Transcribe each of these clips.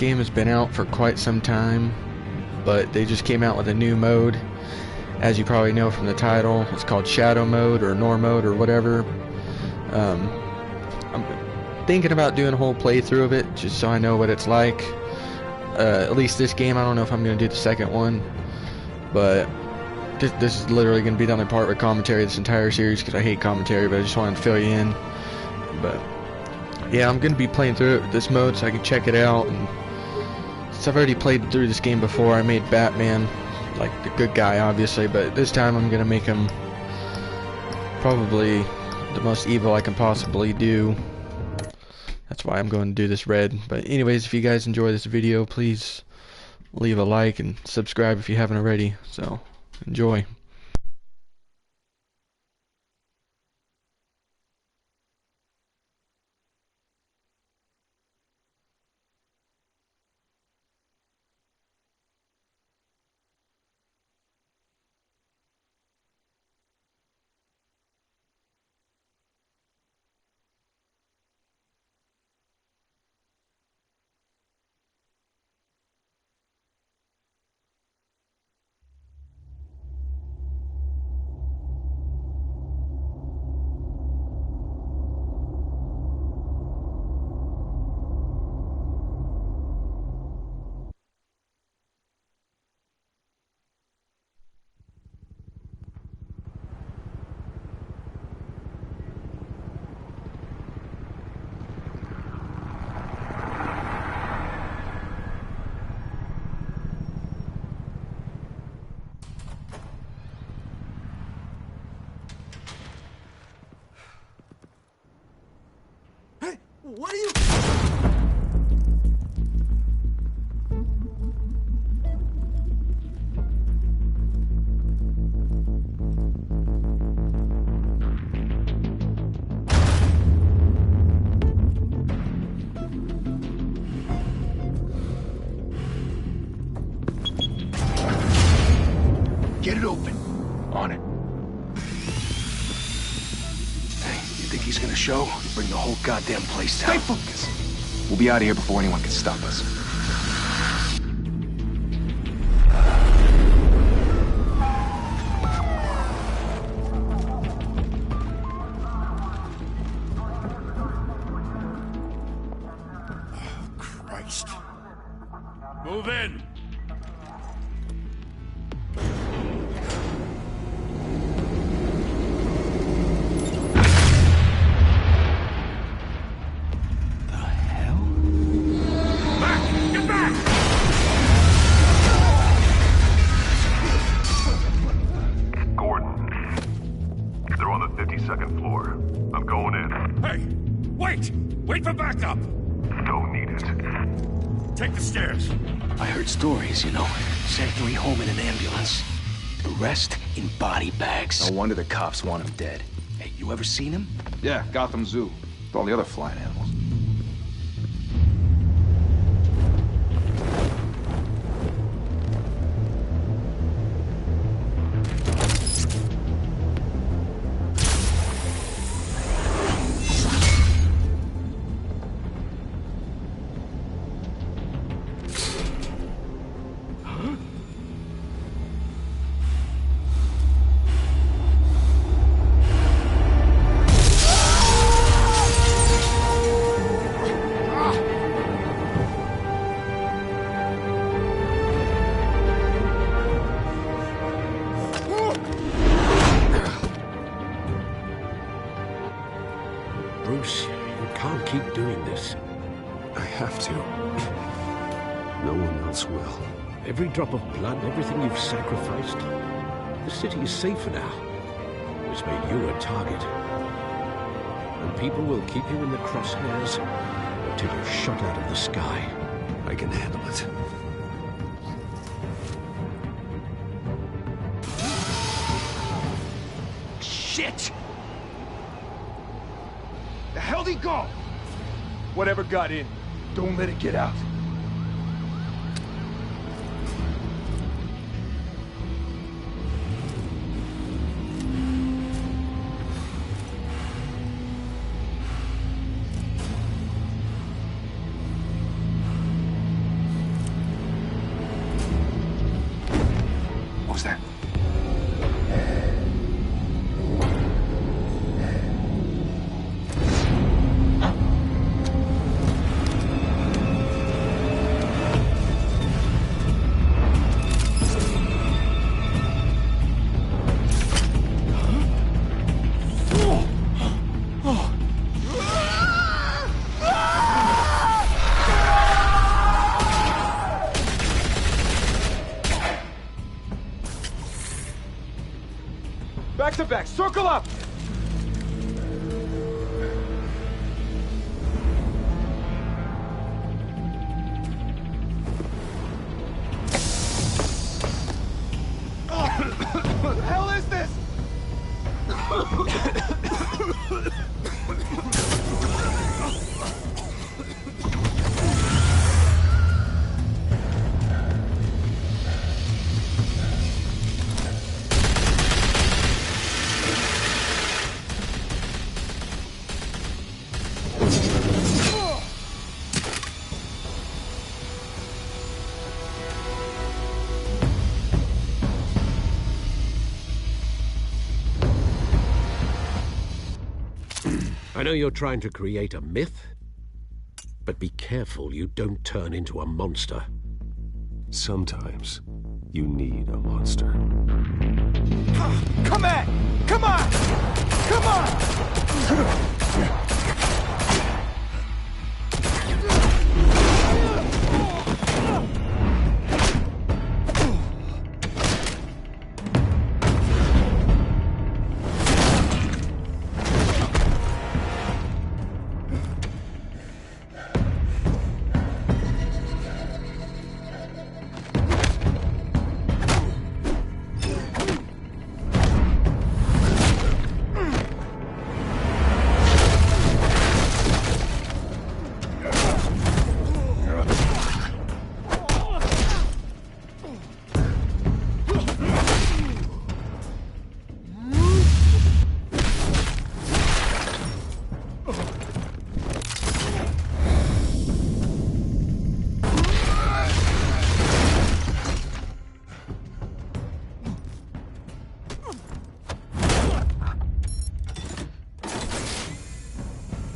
Game has been out for quite some time, but they just came out with a new mode. As you probably know from the title, it's called Shadow Mode or Noir Mode or whatever. I'm thinking about doing a whole playthrough of it just so I know what it's like. At least this game. I don't know if I'm going to do the second one, but this is literally going to be the only part with commentary this entire series because I hate commentary, but I just wanted to fill you in. But yeah, I'm going to be playing through it with this mode so I can check it out. And since I've already played through this game before, I made Batman like the good guy, obviously, but this time I'm going to make him probably the most evil I can possibly do. That's why I'm going to do this red. But anyways, if you guys enjoy this video, please leave a like and subscribe if you haven't already. So enjoy. What are you... Get it open. On it. Hey, you think he's gonna show? Bring the whole goddamn place down. Stay focused. We'll be out of here before anyone can stop us. Oh, Christ. Move in! Second floor. I'm going in. Hey! Wait! Wait for backup! Don't need it. Take the stairs. I heard stories, you know. Sent 3 home in an ambulance. The rest in body bags. No wonder the cops want him dead. Hey, you ever seen him? Yeah, Gotham Zoo. With all the other flying animals. Bruce, you can't keep doing this. I have to. No one else will. Every drop of blood, everything you've sacrificed. The city is safer now. It's made you a target. And people will keep you in the crosshairs until you're shot out of the sky. I can handle it. Shit! The hell'd he go? Whatever got in, don't let it get out. Back to back, circle up! What the hell is this? I know you're trying to create a myth, but be careful you don't turn into a monster. Sometimes you need a monster. Come at! Come on! Come on!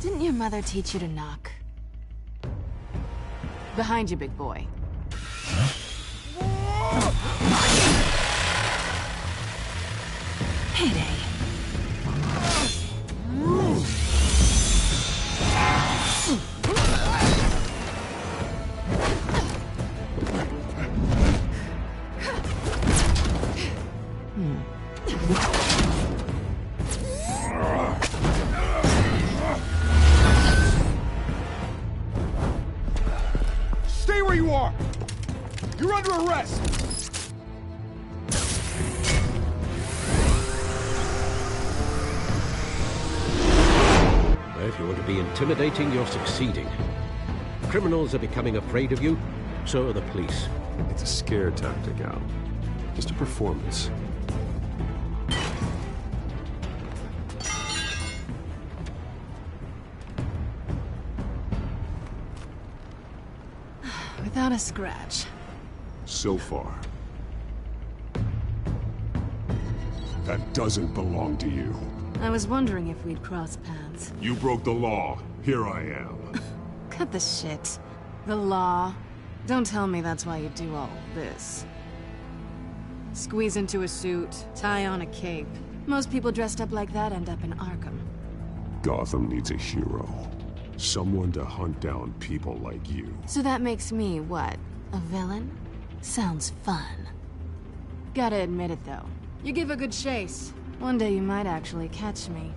Didn't your mother teach you to knock? Behind you, big boy. Payday. Stay where you are! You're under arrest! If you want to be intimidating, you're succeeding. Criminals are becoming afraid of you, so are the police. It's a scare tactic, Al. Just a performance. Without a scratch. So far. That doesn't belong to you. I was wondering if we'd cross paths. You broke the law. Here I am. Cut the shit. The law. Don't tell me that's why you do all this. Squeeze into a suit, tie on a cape. Most people dressed up like that end up in Arkham. Gotham needs a hero. Someone to hunt down people like you. So that makes me, what, a villain? Sounds fun. Gotta admit it, though. You give a good chase. One day you might actually catch me.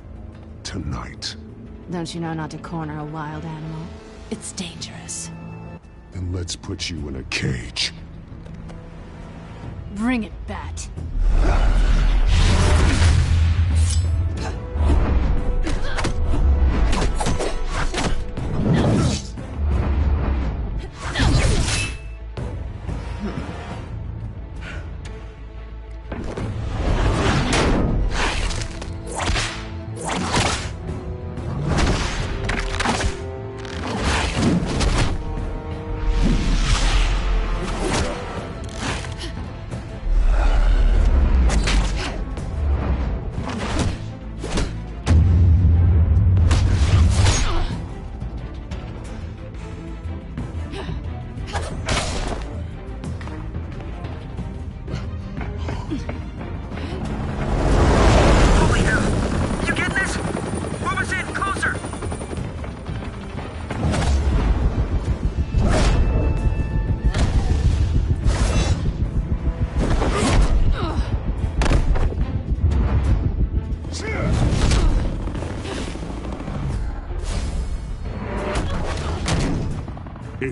Tonight. Don't you know not to corner a wild animal? It's dangerous. Then let's put you in a cage. Bring it, Bat.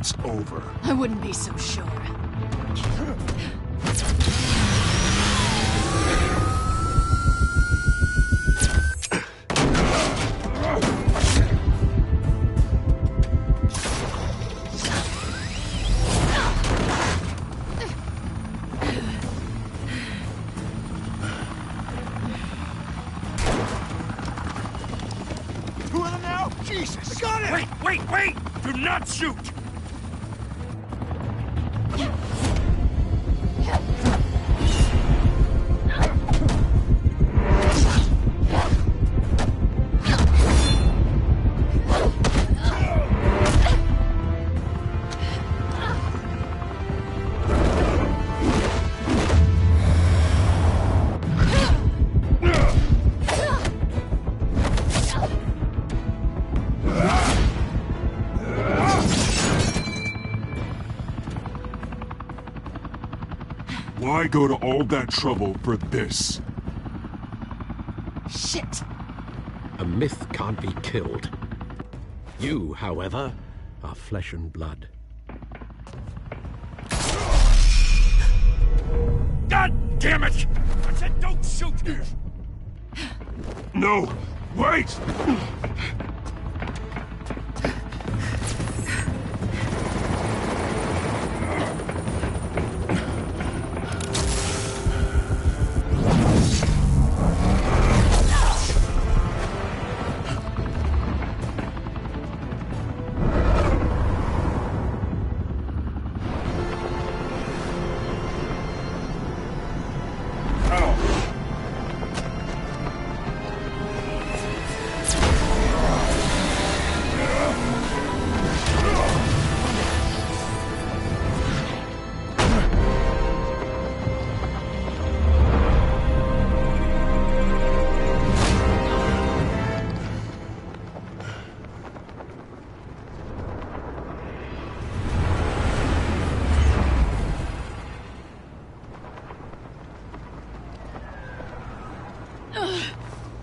it's over. I wouldn't be so sure. Two of them now? Jesus! I got it! Wait! Do not shoot! Why go to all that trouble for this? Shit! A myth can't be killed. You, however, are flesh and blood. God damn it! I said don't shoot! No! Wait!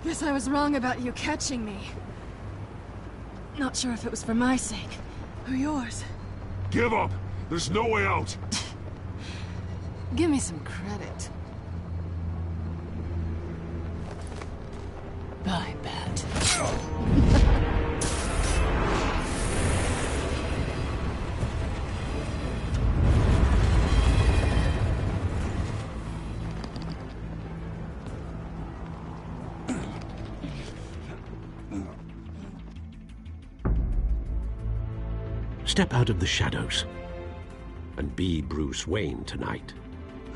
Guess I was wrong about you catching me. Not sure if it was for my sake, or yours. Give up! There's no way out! Give me some credit. I bet. Step out of the shadows and be Bruce Wayne tonight.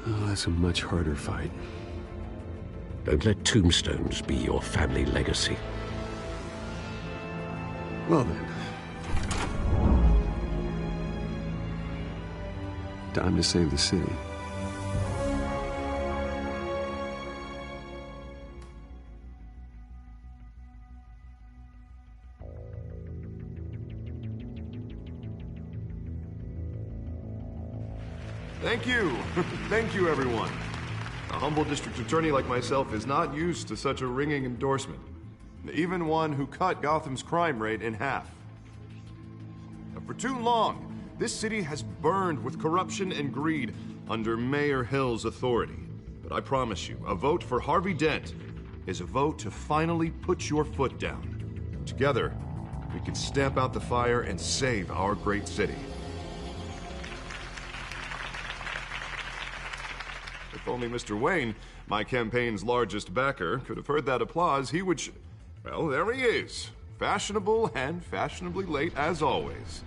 Oh, that's a much harder fight. Don't let tombstones be your family legacy. Well then. Time to save the city. Thank you. Thank you, everyone. A humble district attorney like myself is not used to such a ringing endorsement. Even one who cut Gotham's crime rate in half. For too long, this city has burned with corruption and greed under Mayor Hill's authority. But I promise you, a vote for Harvey Dent is a vote to finally put your foot down. Together, we can stamp out the fire and save our great city. If only Mr. Wayne, my campaign's largest backer, could have heard that applause, he would well, there he is. Fashionable and fashionably late as always.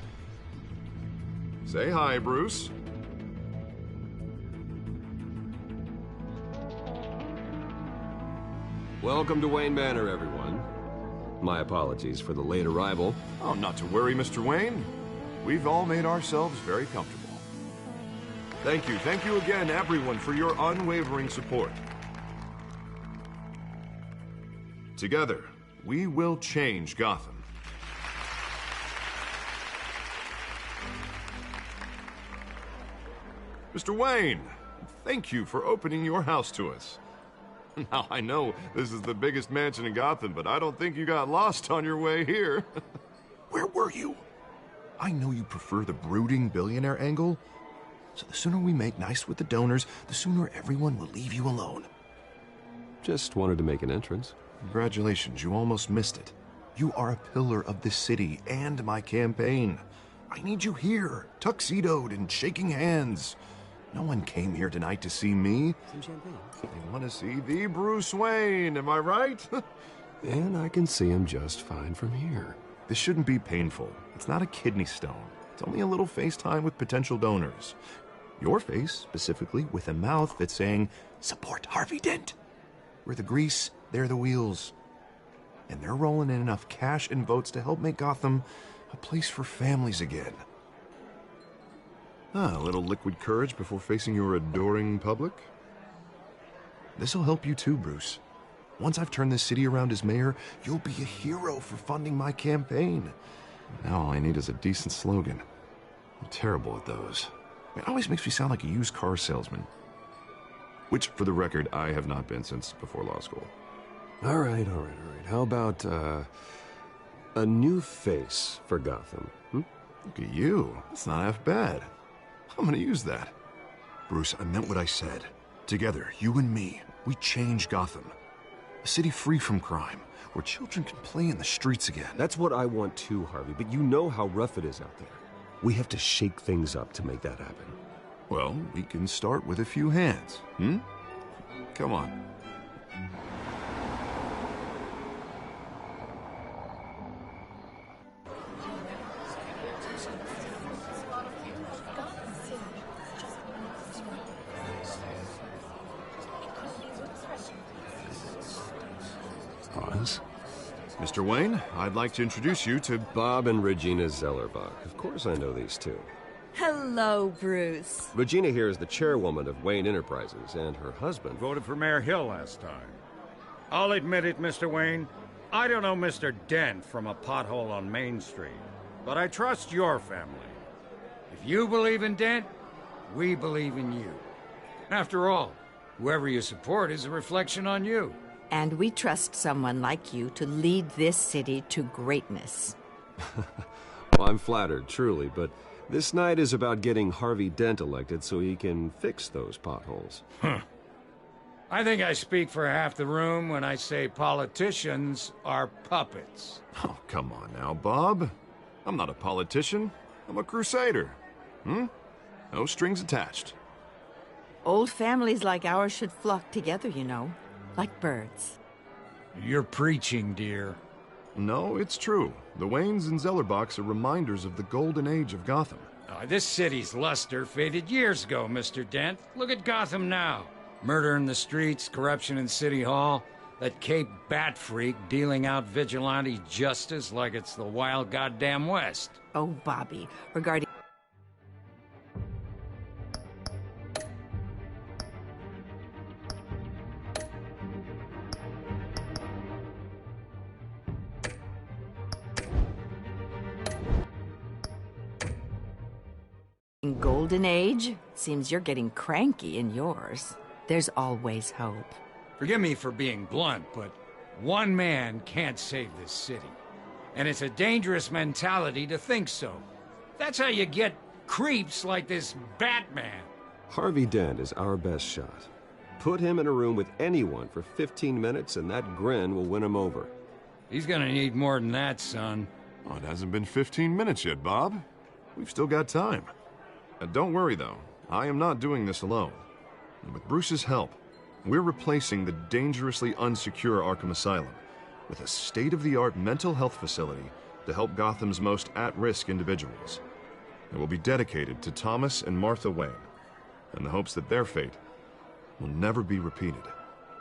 Say hi, Bruce. Welcome to Wayne Manor, everyone. My apologies for the late arrival. Oh, not to worry, Mr. Wayne. We've all made ourselves very comfortable. Thank you again, everyone, for your unwavering support. Together, we will change Gotham. Mr. Wayne, thank you for opening your house to us. Now, I know this is the biggest mansion in Gotham, but I don't think you got lost on your way here. Where were you? I know you prefer the brooding billionaire angle, so the sooner we make nice with the donors, the sooner everyone will leave you alone. Just wanted to make an entrance. Congratulations, you almost missed it. You are a pillar of this city and my campaign. I need you here, tuxedoed and shaking hands. No one came here tonight to see me. Some champagne. They want to see the Bruce Wayne, am I right? And I can see him just fine from here. This shouldn't be painful. It's not a kidney stone. It's only a little FaceTime with potential donors. Your face, specifically, with a mouth that's saying, support Harvey Dent. We're the grease, they're the wheels. And they're rolling in enough cash and votes to help make Gotham a place for families again. A little liquid courage before facing your adoring public. This'll help you too, Bruce. Once I've turned this city around as mayor, you'll be a hero for funding my campaign. Now all I need is a decent slogan. I'm terrible at those. It always makes me sound like a used car salesman. Which, for the record, I have not been since before law school. All right. How about, a new face for Gotham? Look at you. That's not half bad. I'm gonna use that. Bruce, I meant what I said. Together, you and me, we change Gotham. A city free from crime, where children can play in the streets again. That's what I want too, Harvey, but you know how rough it is out there. We have to shake things up to make that happen. Well, we can start with a few hands, Come on. Pause. Mr. Wayne, I'd like to introduce you to Bob and Regina Zellerbach. Of course I know these two. Hello, Bruce. Regina here is the chairwoman of Wayne Enterprises, and her husband... Voted for Mayor Hill last time. I'll admit it, Mr. Wayne. I don't know Mr. Dent from a pothole on Main Street, but I trust your family. If you believe in Dent, we believe in you. After all, whoever you support is a reflection on you. And we trust someone like you to lead this city to greatness. Well, I'm flattered, truly, but this night is about getting Harvey Dent elected so he can fix those potholes. I think I speak for half the room when I say politicians are puppets. Oh, come on now, Bob. I'm not a politician. I'm a crusader. No strings attached. Old families like ours should flock together, you know, like birds. You're preaching, dear. No, it's true. The Waynes and Zellerbachs are reminders of the golden age of Gotham. This city's luster faded years ago, Mr. Dent. Look at Gotham now. Murder in the streets, corruption in City Hall, that Cape Bat freak dealing out vigilante justice like it's the wild goddamn West. Oh, Bobby, regarding... Golden Age? Seems you're getting cranky in yours. There's always hope. Forgive me for being blunt, but one man can't save this city. And it's a dangerous mentality to think so. That's how you get creeps like this Batman. Harvey Dent is our best shot. Put him in a room with anyone for 15 minutes and that grin will win him over. He's gonna need more than that, son. Oh, it hasn't been 15 minutes yet, Bob. We've still got time. Don't worry, though. I am not doing this alone. And with Bruce's help, we're replacing the dangerously unsecure Arkham Asylum with a state-of-the-art mental health facility to help Gotham's most at-risk individuals. It will be dedicated to Thomas and Martha Wayne, in the hopes that their fate will never be repeated.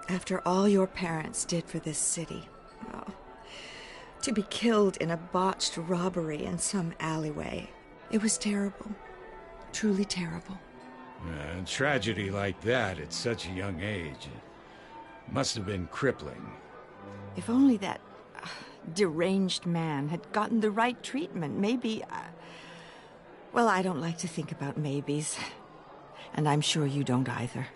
After all your parents did for this city, to be killed in a botched robbery in some alleyway, it was terrible. Truly terrible. A tragedy like that at such a young age must have been crippling. If only that deranged man had gotten the right treatment, maybe... well, I don't like to think about maybes. And I'm sure you don't either.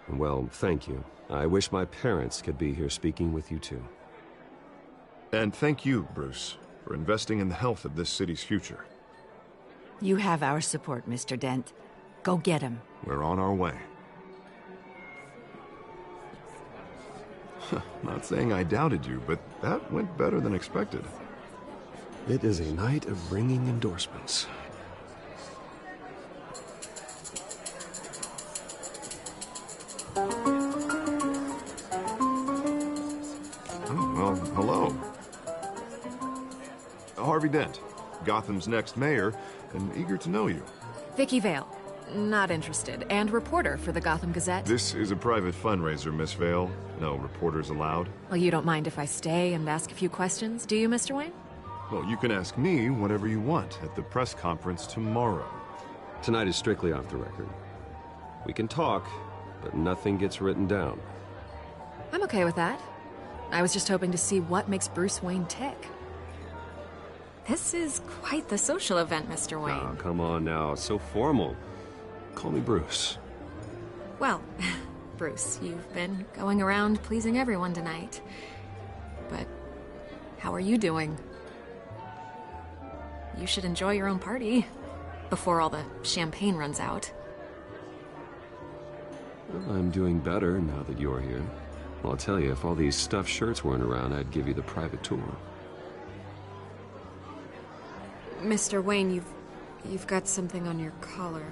Well, thank you. I wish my parents could be here speaking with you too. And thank you, Bruce, for investing in the health of this city's future. You have our support, Mr. Dent. Go get him. We're on our way. Not saying I doubted you, but that went better than expected. It is a night of ringing endorsements. Oh, well, hello. Harvey Dent, Gotham's next mayor, and eager to know you. Vicky Vale. Not interested. And reporter for the Gotham Gazette. This is a private fundraiser, Miss Vale. No reporters allowed. Well, you don't mind if I stay and ask a few questions, do you, Mr. Wayne? Well, you can ask me whatever you want at the press conference tomorrow. Tonight is strictly off the record. We can talk, but nothing gets written down. I'm okay with that. I was just hoping to see what makes Bruce Wayne tick. This is quite the social event, Mr. Wayne. Oh, come on now. It's so formal. Call me Bruce. Well, Bruce, you've been going around pleasing everyone tonight. But how are you doing? You should enjoy your own party before all the champagne runs out. Well, I'm doing better now that you're here. Well, I'll tell you, if all these stuffed shirts weren't around, I'd give you the private tour. Mr. Wayne, you've got something on your collar.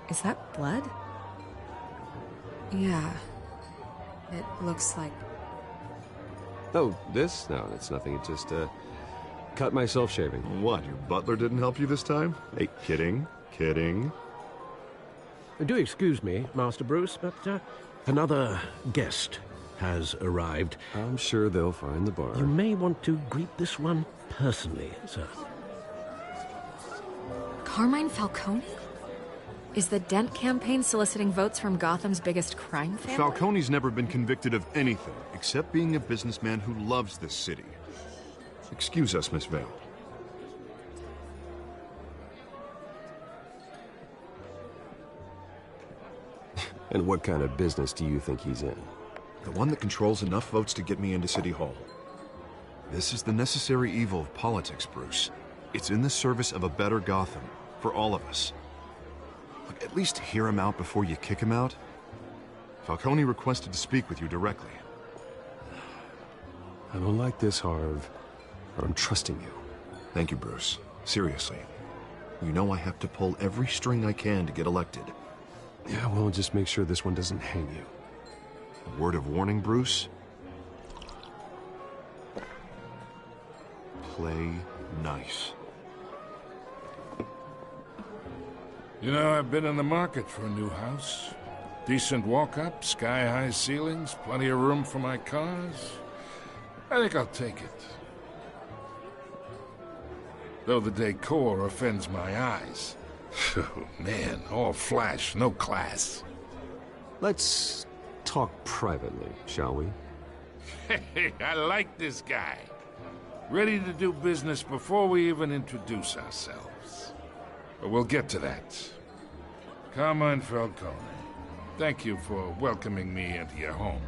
Is that blood? Yeah. It looks like... Oh, this? No, it's nothing. It just, cut myself shaving. What, your butler didn't help you this time? Hey, kidding. Do excuse me, Master Bruce, but another guest has arrived. I'm sure they'll find the bar. You may want to greet this one personally, sir. Carmine Falcone? Is the Dent campaign soliciting votes from Gotham's biggest crime family? Falcone's never been convicted of anything, except being a businessman who loves this city. Excuse us, Miss Vale. And what kind of business do you think he's in? The one that controls enough votes to get me into City Hall. This is the necessary evil of politics, Bruce. It's in the service of a better Gotham, for all of us. Look, at least hear him out before you kick him out. Falcone requested to speak with you directly. I don't like this, Harv. I'm trusting you. Thank you, Bruce. Seriously. You know I have to pull every string I can to get elected. Yeah, well, just make sure this one doesn't hang you. A word of warning, Bruce? Play nice. You know, I've been in the market for a new house. Decent walk-up, sky-high ceilings, plenty of room for my cars. I think I'll take it. Though the decor offends my eyes. Oh, man, all flash, no class. Let's talk privately, shall we? Hey, I like this guy. Ready to do business before we even introduce ourselves. But we'll get to that. Carmine Falcone, thank you for welcoming me into your home.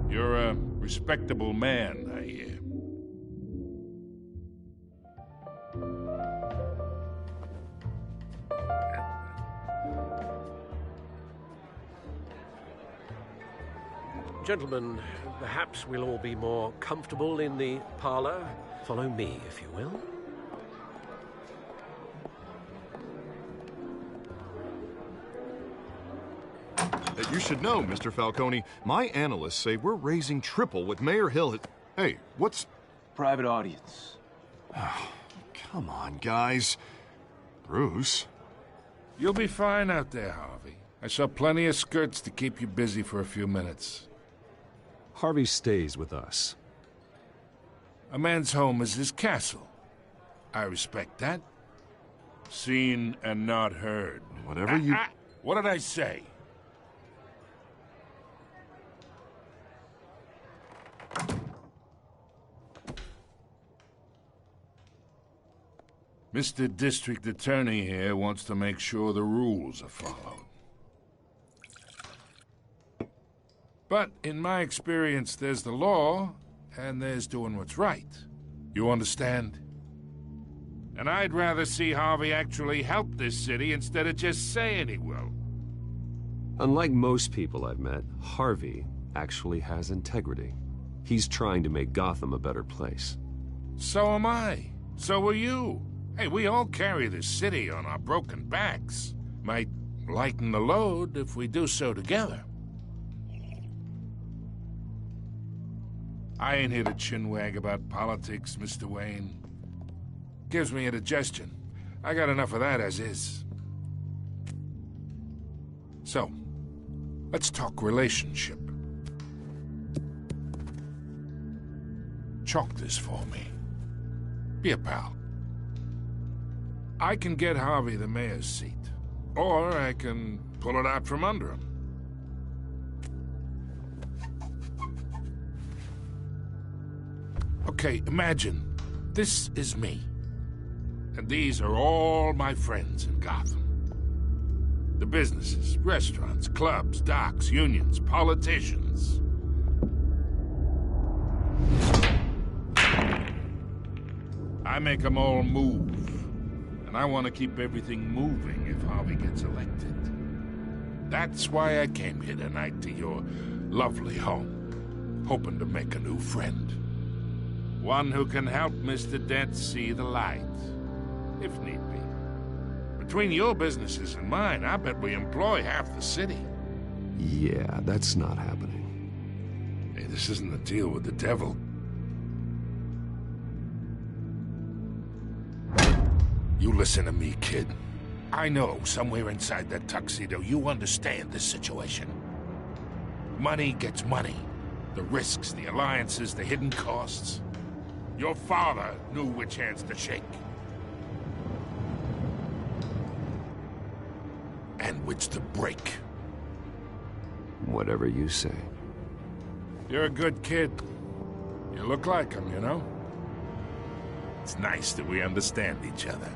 You're a respectable man, I hear. Gentlemen, perhaps we'll all be more comfortable in the parlor. Follow me, if you will. You should know, Mr. Falcone, my analysts say we're raising triple what Mayor Hill had... Hey, what's... Private audience. Come on, guys. Bruce? You'll be fine out there, Harvey. I saw plenty of skirts to keep you busy for a few minutes. Harvey stays with us. A man's home is his castle. I respect that. Seen and not heard. Whatever you... What did I say? Mr. District Attorney here wants to make sure the rules are followed. But in my experience, there's the law, and there's doing what's right. You understand? And I'd rather see Harvey actually help this city instead of just saying he will. Unlike most people I've met, Harvey actually has integrity. He's trying to make Gotham a better place. So am I. So are you. Hey, we all carry this city on our broken backs. Might lighten the load if we do so together. I ain't here to chinwag about politics, Mr. Wayne. Gives me indigestion. I got enough of that as is. So, let's talk relationship. Chalk this for me. Be a pal. I can get Harvey the mayor's seat, or I can pull it out from under him. Okay, imagine this is me, and these are all my friends in Gotham. The businesses, restaurants, clubs, docks, unions, politicians. I make them all move, and I want to keep everything moving if Harvey gets elected. That's why I came here tonight to your lovely home, hoping to make a new friend. One who can help Mr. Dent see the light, if need be. Between your businesses and mine, I bet we employ half the city. Yeah, that's not happening. Hey, this isn't a deal with the devil. You listen to me, kid. I know somewhere inside that tuxedo you understand this situation. Money gets money. The risks, the alliances, the hidden costs. Your father knew which hands to shake. And which to break. Whatever you say. You're a good kid. You look like him, you know? It's nice that we understand each other.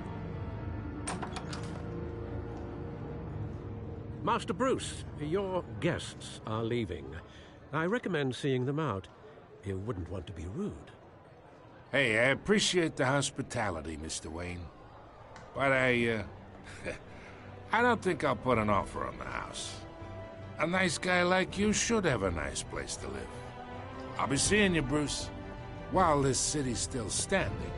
Master Bruce, your guests are leaving. I recommend seeing them out. You wouldn't want to be rude. Hey, I appreciate the hospitality, Mr. Wayne. But I don't think I'll put an offer on the house. A nice guy like you should have a nice place to live. I'll be seeing you, Bruce, while this city's still standing.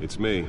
It's me.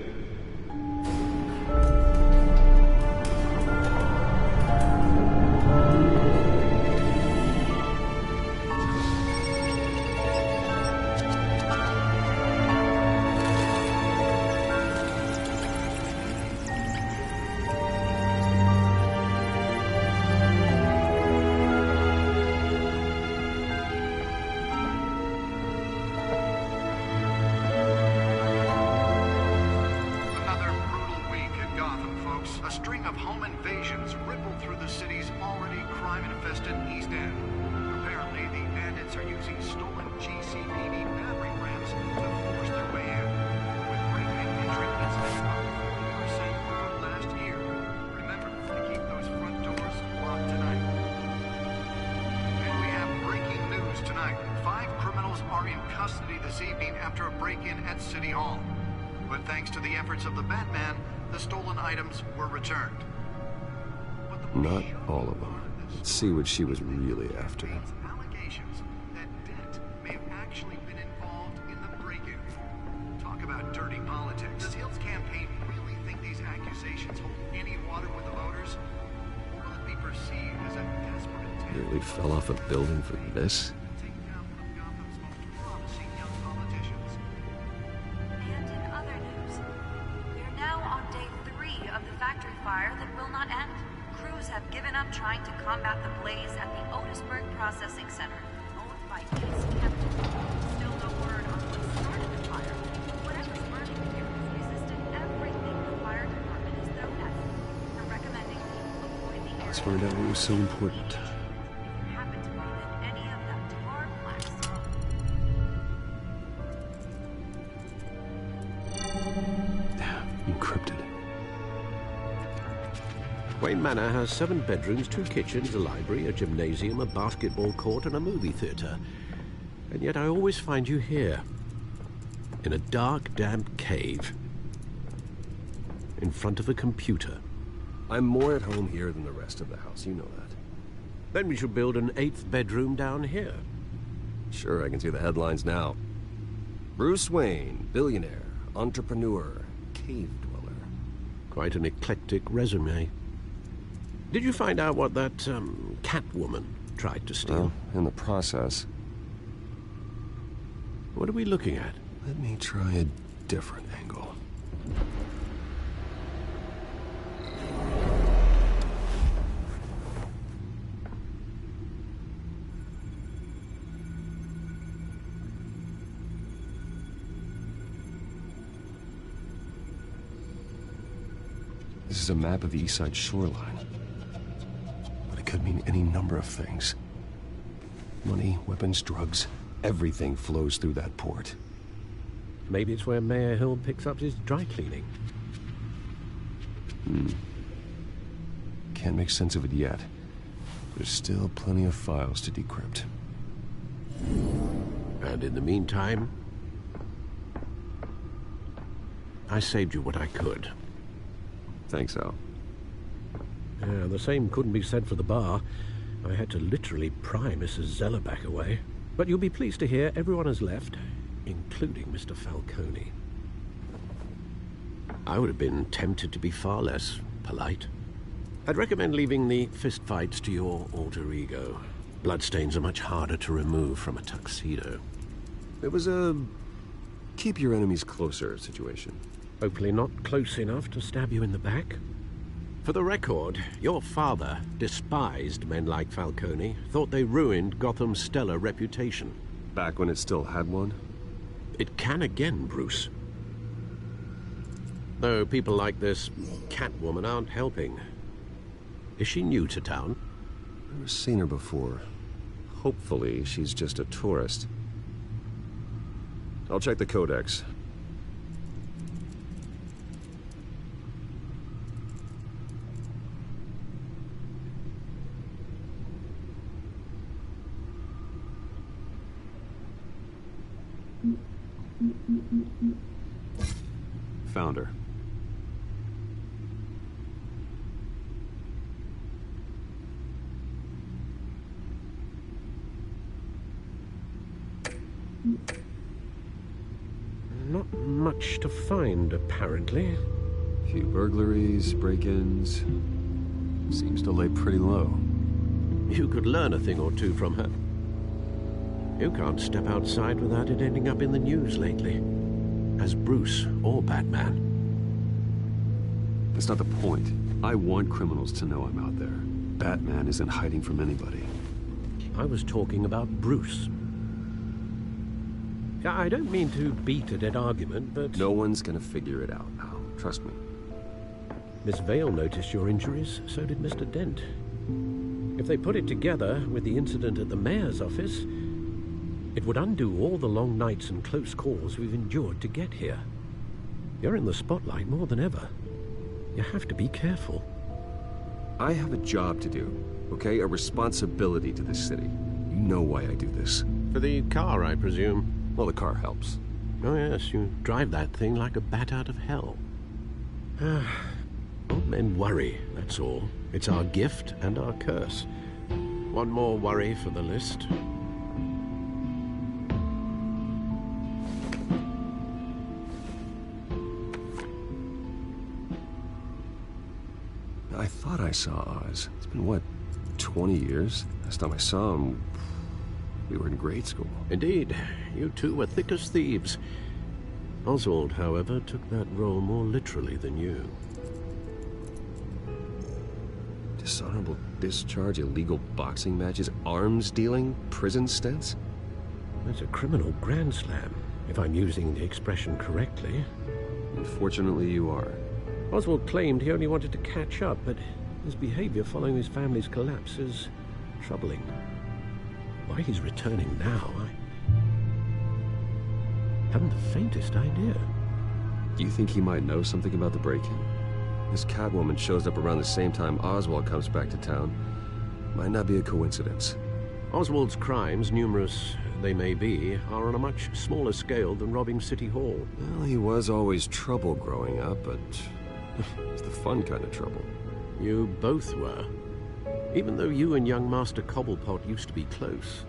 Not all of them. Let's see what she was really after. Allegations that Dent may have actually been involved in the break-in. Talk about dirty politics. Does Hill's campaign really think these Nearly fell off a building for this? And in other news, we're now on day 3 of the factory fire that will not end. Crews have given up trying to combat the blaze at the Otisburg Processing Center, owned by East Kempton. Still no word on what started the fire. Whatever's burning here has resisted everything the fire department has thrown at it. We're recommending people avoid the area. Let's find out what was so important. Happen to breathe in any of that tar black smoke. Encrypted. Wayne Manor has 7 bedrooms, 2 kitchens, a library, a gymnasium, a basketball court, and a movie theater. And yet I always find you here. In a dark, damp cave. In front of a computer. I'm more at home here than the rest of the house, you know that. Then we should build an 8th bedroom down here. Sure, I can see the headlines now. Bruce Wayne, billionaire, entrepreneur, cave dweller. Quite an eclectic resume. Did you find out what that, Catwoman tried to steal? Well, in the process. What are we looking at? Let me try a different angle. This is a map of the East Side shoreline. But it could mean any number of things. Money, weapons, drugs, everything flows through that port. Maybe it's where Mayor Hill picks up his dry cleaning. Can't make sense of it yet. There's still plenty of files to decrypt. And in the meantime, I saved you what I could. Thanks, Al. Yeah, the same couldn't be said for the bar. I had to literally pry Mrs. Zellerback away. But you'll be pleased to hear everyone has left, including Mr. Falcone. I would have been tempted to be far less polite. I'd recommend leaving the fistfights to your alter ego. Bloodstains are much harder to remove from a tuxedo. It was a keep your enemies closer situation. Hopefully not close enough to stab you in the back. For the record, your father despised men like Falcone, thought they ruined Gotham's stellar reputation. Back when it still had one? It can again, Bruce. Though people like this Catwoman aren't helping. Is she new to town? Never seen her before. Hopefully she's just a tourist. I'll check the codex. Found her. Not much to find, apparently. Few burglaries, break-ins. Seems to lay pretty low. You could learn a thing or two from her. You can't step outside without it ending up in the news lately. As Bruce or Batman. That's not the point. I want criminals to know I'm out there. Batman isn't hiding from anybody. I was talking about Bruce. I don't mean to beat a dead argument, but... No one's gonna figure it out now. Trust me. Miss Vale noticed your injuries, so did Mr. Dent. If they put it together with the incident at the mayor's office, it would undo all the long nights and close calls we've endured to get here. You're in the spotlight more than ever. You have to be careful. I have a job to do, okay? A responsibility to this city. You know why I do this. For the car, I presume. Well, the car helps. Oh yes, you drive that thing like a bat out of hell. Old men worry, that's all. It's our gift and our curse. One more worry for the list. I thought I saw Oz. It's been, what, 20 years. Last time I saw him, we were in grade school. Indeed, you two were thick as thieves. Oswald, however, took that role more literally than you. Dishonorable discharge, illegal boxing matches, arms dealing, prison stints? That's a criminal grand slam, if I'm using the expression correctly. Unfortunately, you are. Oswald claimed he only wanted to catch up, but his behavior following his family's collapse is troubling. Why he's returning now, I haven't the faintest idea. Do you think he might know something about the break-in? This Catwoman shows up around the same time Oswald comes back to town. Might not be a coincidence. Oswald's crimes, numerous they may be, are on a much smaller scale than robbing City Hall. Well, he was always trouble growing up, but it's the fun kind of trouble. You both were. Even though you and young Master Cobblepot used to be close,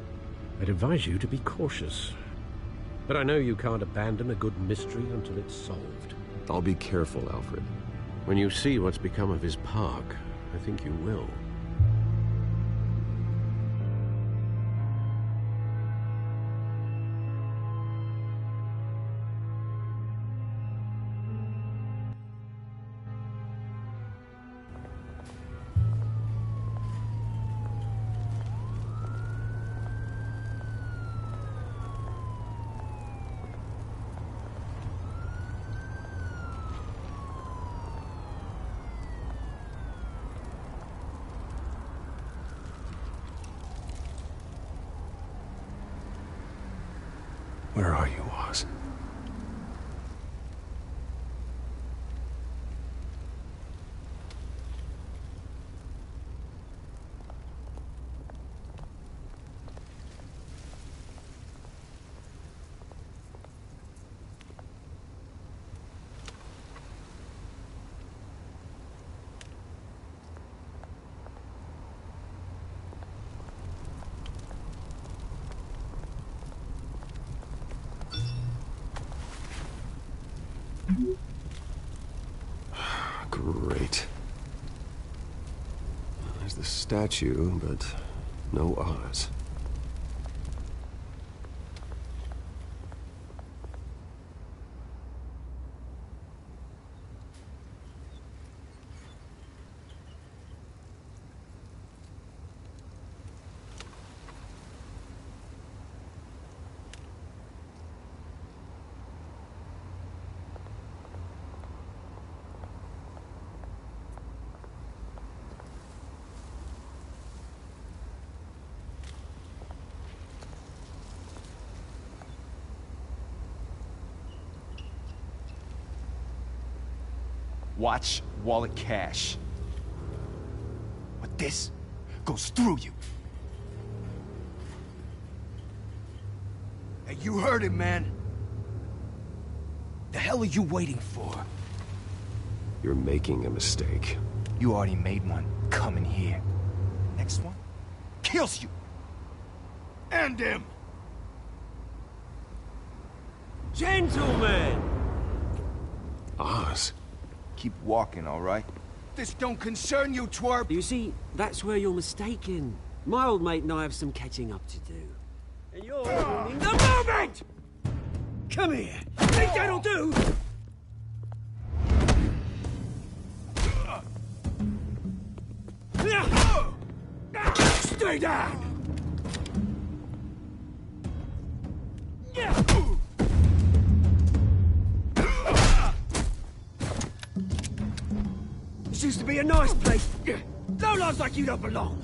I'd advise you to be cautious. But I know you can't abandon a good mystery until it's solved. I'll be careful, Alfred. When you see what's become of his park, I think you will. Where are you, Oz? Great. There's the statue, but no Oz. Watch wallet cash. But this goes through you. Hey, you heard it, man. The hell are you waiting for? You're making a mistake. You already made one coming here. Next one kills you. And him. Gentlemen! Oz. Keep walking, all right? This don't concern you, twerp! You see, that's where you're mistaken. My old mate and I have some catching up to do. And you're ruining the moment! Come here! Think that'll do? Stay down! This used to be a nice place. No lives like you don't belong.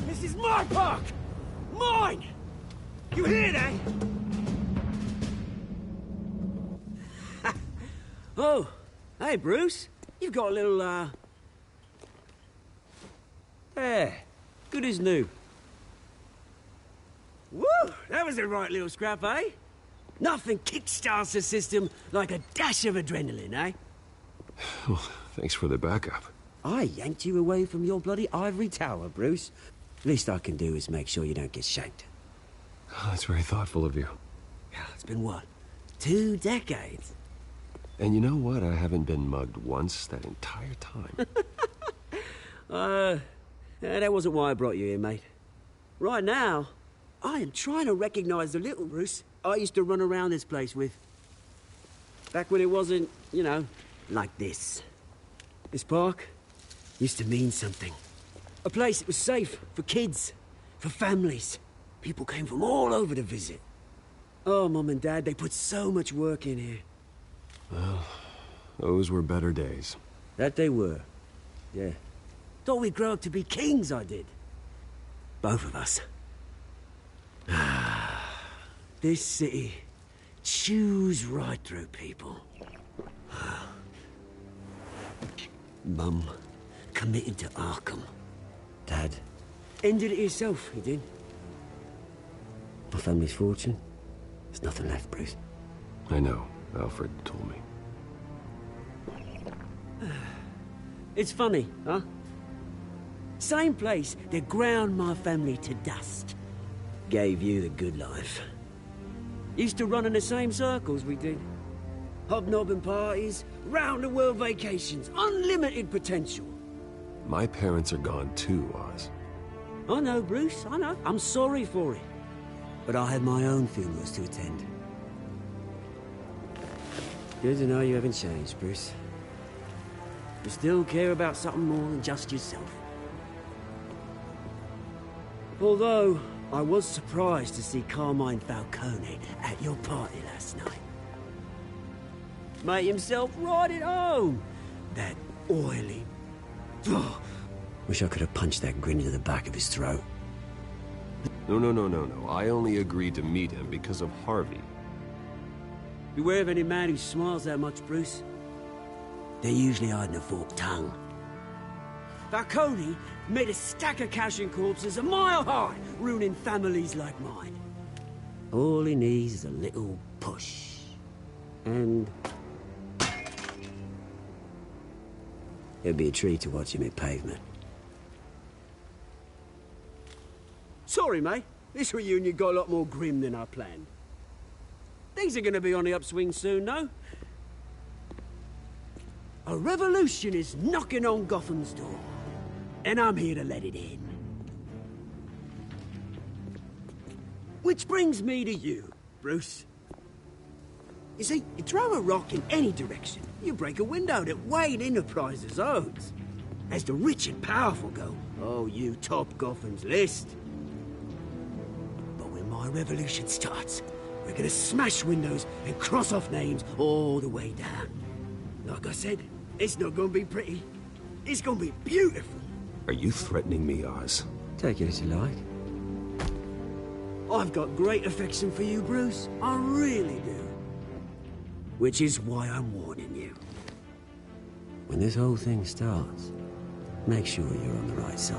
This is my park! Mine! You hear that? Oh, hey, Bruce. You've got a little, There. Good as new. Woo! That was a right little scrap, eh? Nothing kickstarts the system like a dash of adrenaline, eh? Well, thanks for the backup. I yanked you away from your bloody ivory tower, Bruce. Least I can do is make sure you don't get shanked. Oh, that's very thoughtful of you. Yeah, it's been what? 2 decades. And you know what? I haven't been mugged once that entire time. That wasn't why I brought you here, mate. Right now, I am trying to recognize the little Bruce I used to run around this place with. Back when it wasn't, you know, like this. This park used to mean something. A place that was safe for kids, for families. People came from all over to visit. Oh, Mum and Dad, they put so much work in here. Well, those were better days. That they were. Yeah. Thought we'd grow up to be kings, I did. Both of us. This city chews right through people. Mum committed to Arkham. Dad ended it himself, he did. My family's fortune. There's nothing left, Bruce. I know. Alfred told me. It's funny, huh? Same place that ground my family to dust. Gave you the good life. Used to run in the same circles we did. Hobnobbing parties, round-the-world vacations, unlimited potential. My parents are gone too, Oz. I know, Bruce, I know. I'm sorry for it. But I had my own funerals to attend. Good to know you haven't changed, Bruce. You still care about something more than just yourself. Although, I was surprised to see Carmine Falcone at your party last night. Made himself right at home. That oily... Oh, wish I could have punched that grin into the back of his throat. No. I only agreed to meet him because of Harvey. Beware of any man who smiles that much, Bruce. They're usually hiding a forked tongue. Falcone made a stack of cashing corpses a mile high, ruining families like mine. All he needs is a little push. And... it'd be a treat to watch him hit pavement. Sorry, mate. This reunion got a lot more grim than I planned. Things are gonna be on the upswing soon, no? A revolution is knocking on Gotham's door. And I'm here to let it in. Which brings me to you, Bruce. You see, you throw a rock in any direction, you break a window that Wayne Enterprises owns. As the rich and powerful go, oh, you top Gotham's list. But when my revolution starts, we're gonna smash windows and cross off names all the way down. Like I said, it's not gonna be pretty. It's gonna be beautiful. Are you threatening me, Oz? Take it as you like. I've got great affection for you, Bruce. I really do. Which is why I'm warning you. When this whole thing starts, make sure you're on the right side.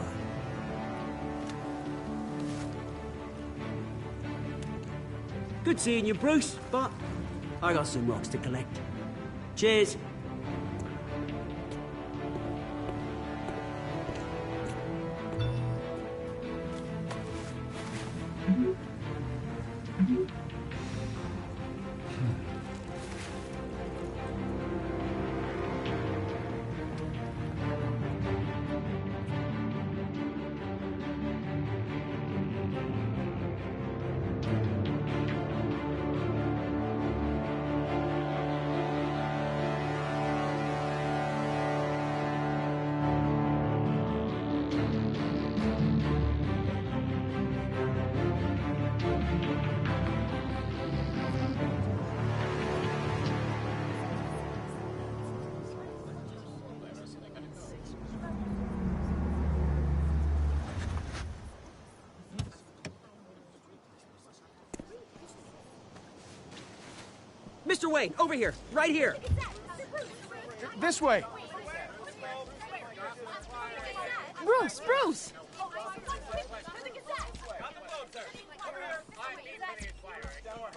Good seeing you, Bruce, but I got some rocks to collect. Cheers. Mr. Wayne, over here, right here. This way. Bruce!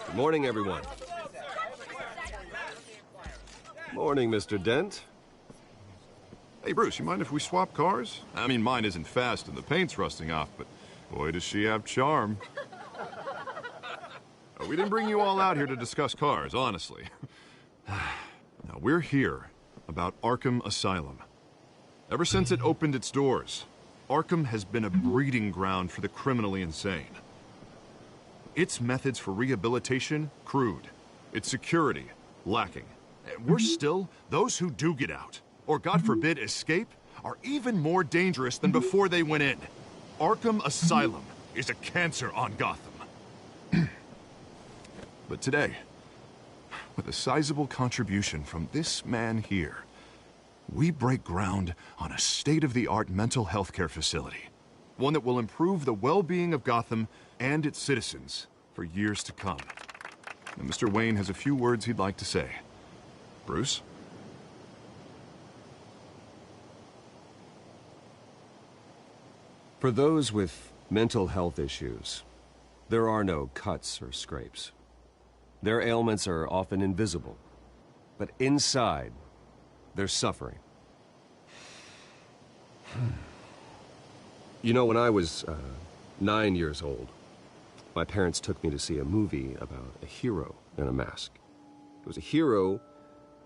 Good morning, everyone. Morning, Mr. Dent. Hey, Bruce, you mind if we swap cars? I mean, mine isn't fast and the paint's rusting off, but boy, does she have charm. We didn't bring you all out here to discuss cars, honestly. Now, we're here about Arkham Asylum. Ever since it opened its doors, Arkham has been a breeding ground for the criminally insane. Its methods for rehabilitation, crude. Its security, lacking. And worse still, those who do get out, or God forbid escape, are even more dangerous than before they went in. Arkham Asylum is a cancer on Gotham. But today, with a sizable contribution from this man here, we break ground on a state-of-the-art mental health care facility. One that will improve the well-being of Gotham and its citizens for years to come. And Mr. Wayne has a few words he'd like to say. Bruce? For those with mental health issues, there are no cuts or scrapes. Their ailments are often invisible, but inside, they're suffering. You know, when I was 9 years old, my parents took me to see a movie about a hero in a mask. It was a hero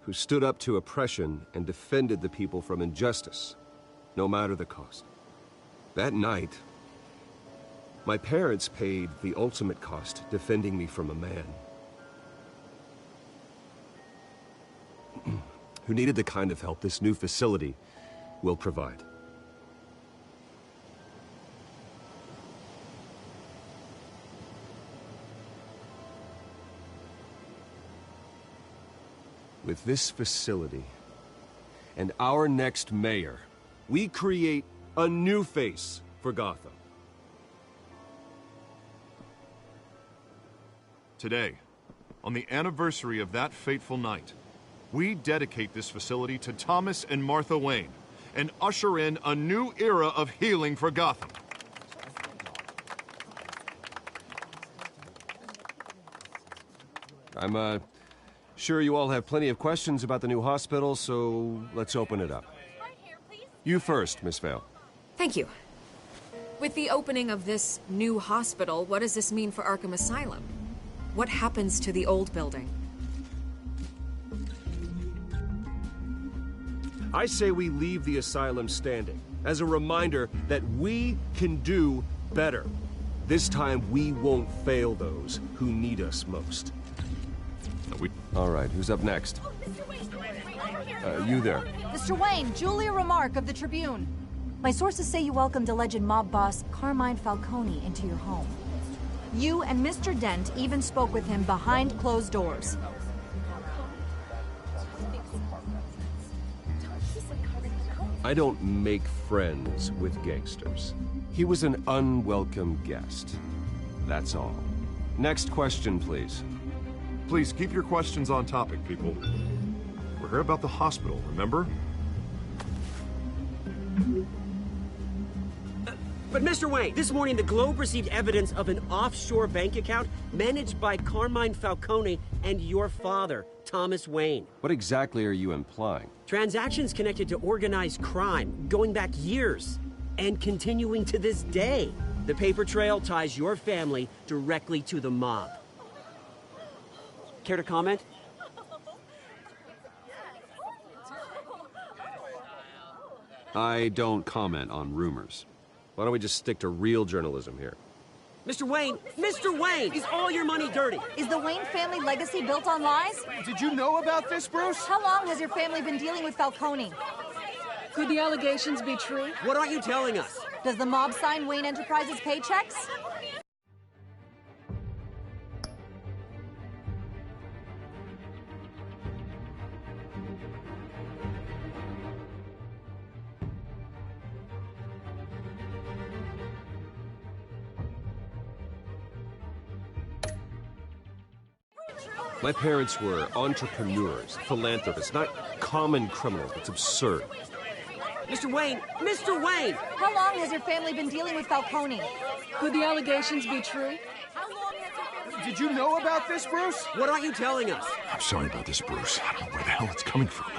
who stood up to oppression and defended the people from injustice, no matter the cost. That night, my parents paid the ultimate cost defending me from a man who needed the kind of help this new facility will provide. With this facility and our next mayor, we create a new face for Gotham. Today, on the anniversary of that fateful night, we dedicate this facility to Thomas and Martha Wayne and usher in a new era of healing for Gotham. I'm sure you all have plenty of questions about the new hospital, so let's open it up. You first, Miss Vale. Thank you. With the opening of this new hospital, what does this mean for Arkham Asylum? What happens to the old building? I say we leave the asylum standing as a reminder that we can do better. This time, we won't fail those who need us most. All right, who's up next? You there. Mr. Wayne, Julia Remark of the Tribune. My sources say you welcomed alleged mob boss Carmine Falcone into your home. You and Mr. Dent even spoke with him behind closed doors. I don't make friends with gangsters. He was an unwelcome guest. That's all. Next question, please. Please keep your questions on topic, people. We're here about the hospital, remember? But Mr. Wayne, this morning the Globe received evidence of an offshore bank account managed by Carmine Falcone and your father, Thomas Wayne. What exactly are you implying? Transactions connected to organized crime, going back years, and continuing to this day. The paper trail ties your family directly to the mob. Care to comment? I don't comment on rumors. Why don't we just stick to real journalism here? Mr. Wayne, is all your money dirty? Is the Wayne family legacy built on lies? Did you know about this, Bruce? How long has your family been dealing with Falcone? Could the allegations be true? What aren't you telling us? Does the mob sign Wayne Enterprises paychecks? My parents were entrepreneurs, philanthropists, not common criminals. It's absurd. Mr. Wayne! How long has your family been dealing with Falcone? Could the allegations be true? Did you know about this, Bruce? What aren't you telling us? I'm sorry about this, Bruce. I don't know where the hell it's coming from.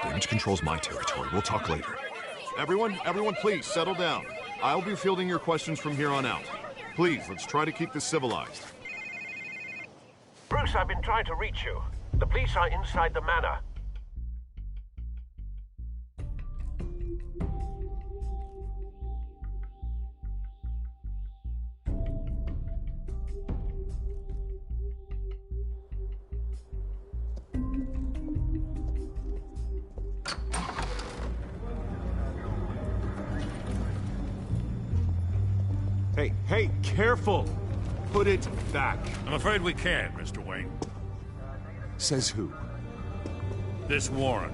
Damage control's my territory. We'll talk later. Everyone, please, settle down. I'll be fielding your questions from here on out. Please, let's try to keep this civilized. Bruce, I've been trying to reach you. The police are inside the manor. Hey, careful! Put it back. I'm afraid we can't, Mr. Wayne. Says who? This warrant.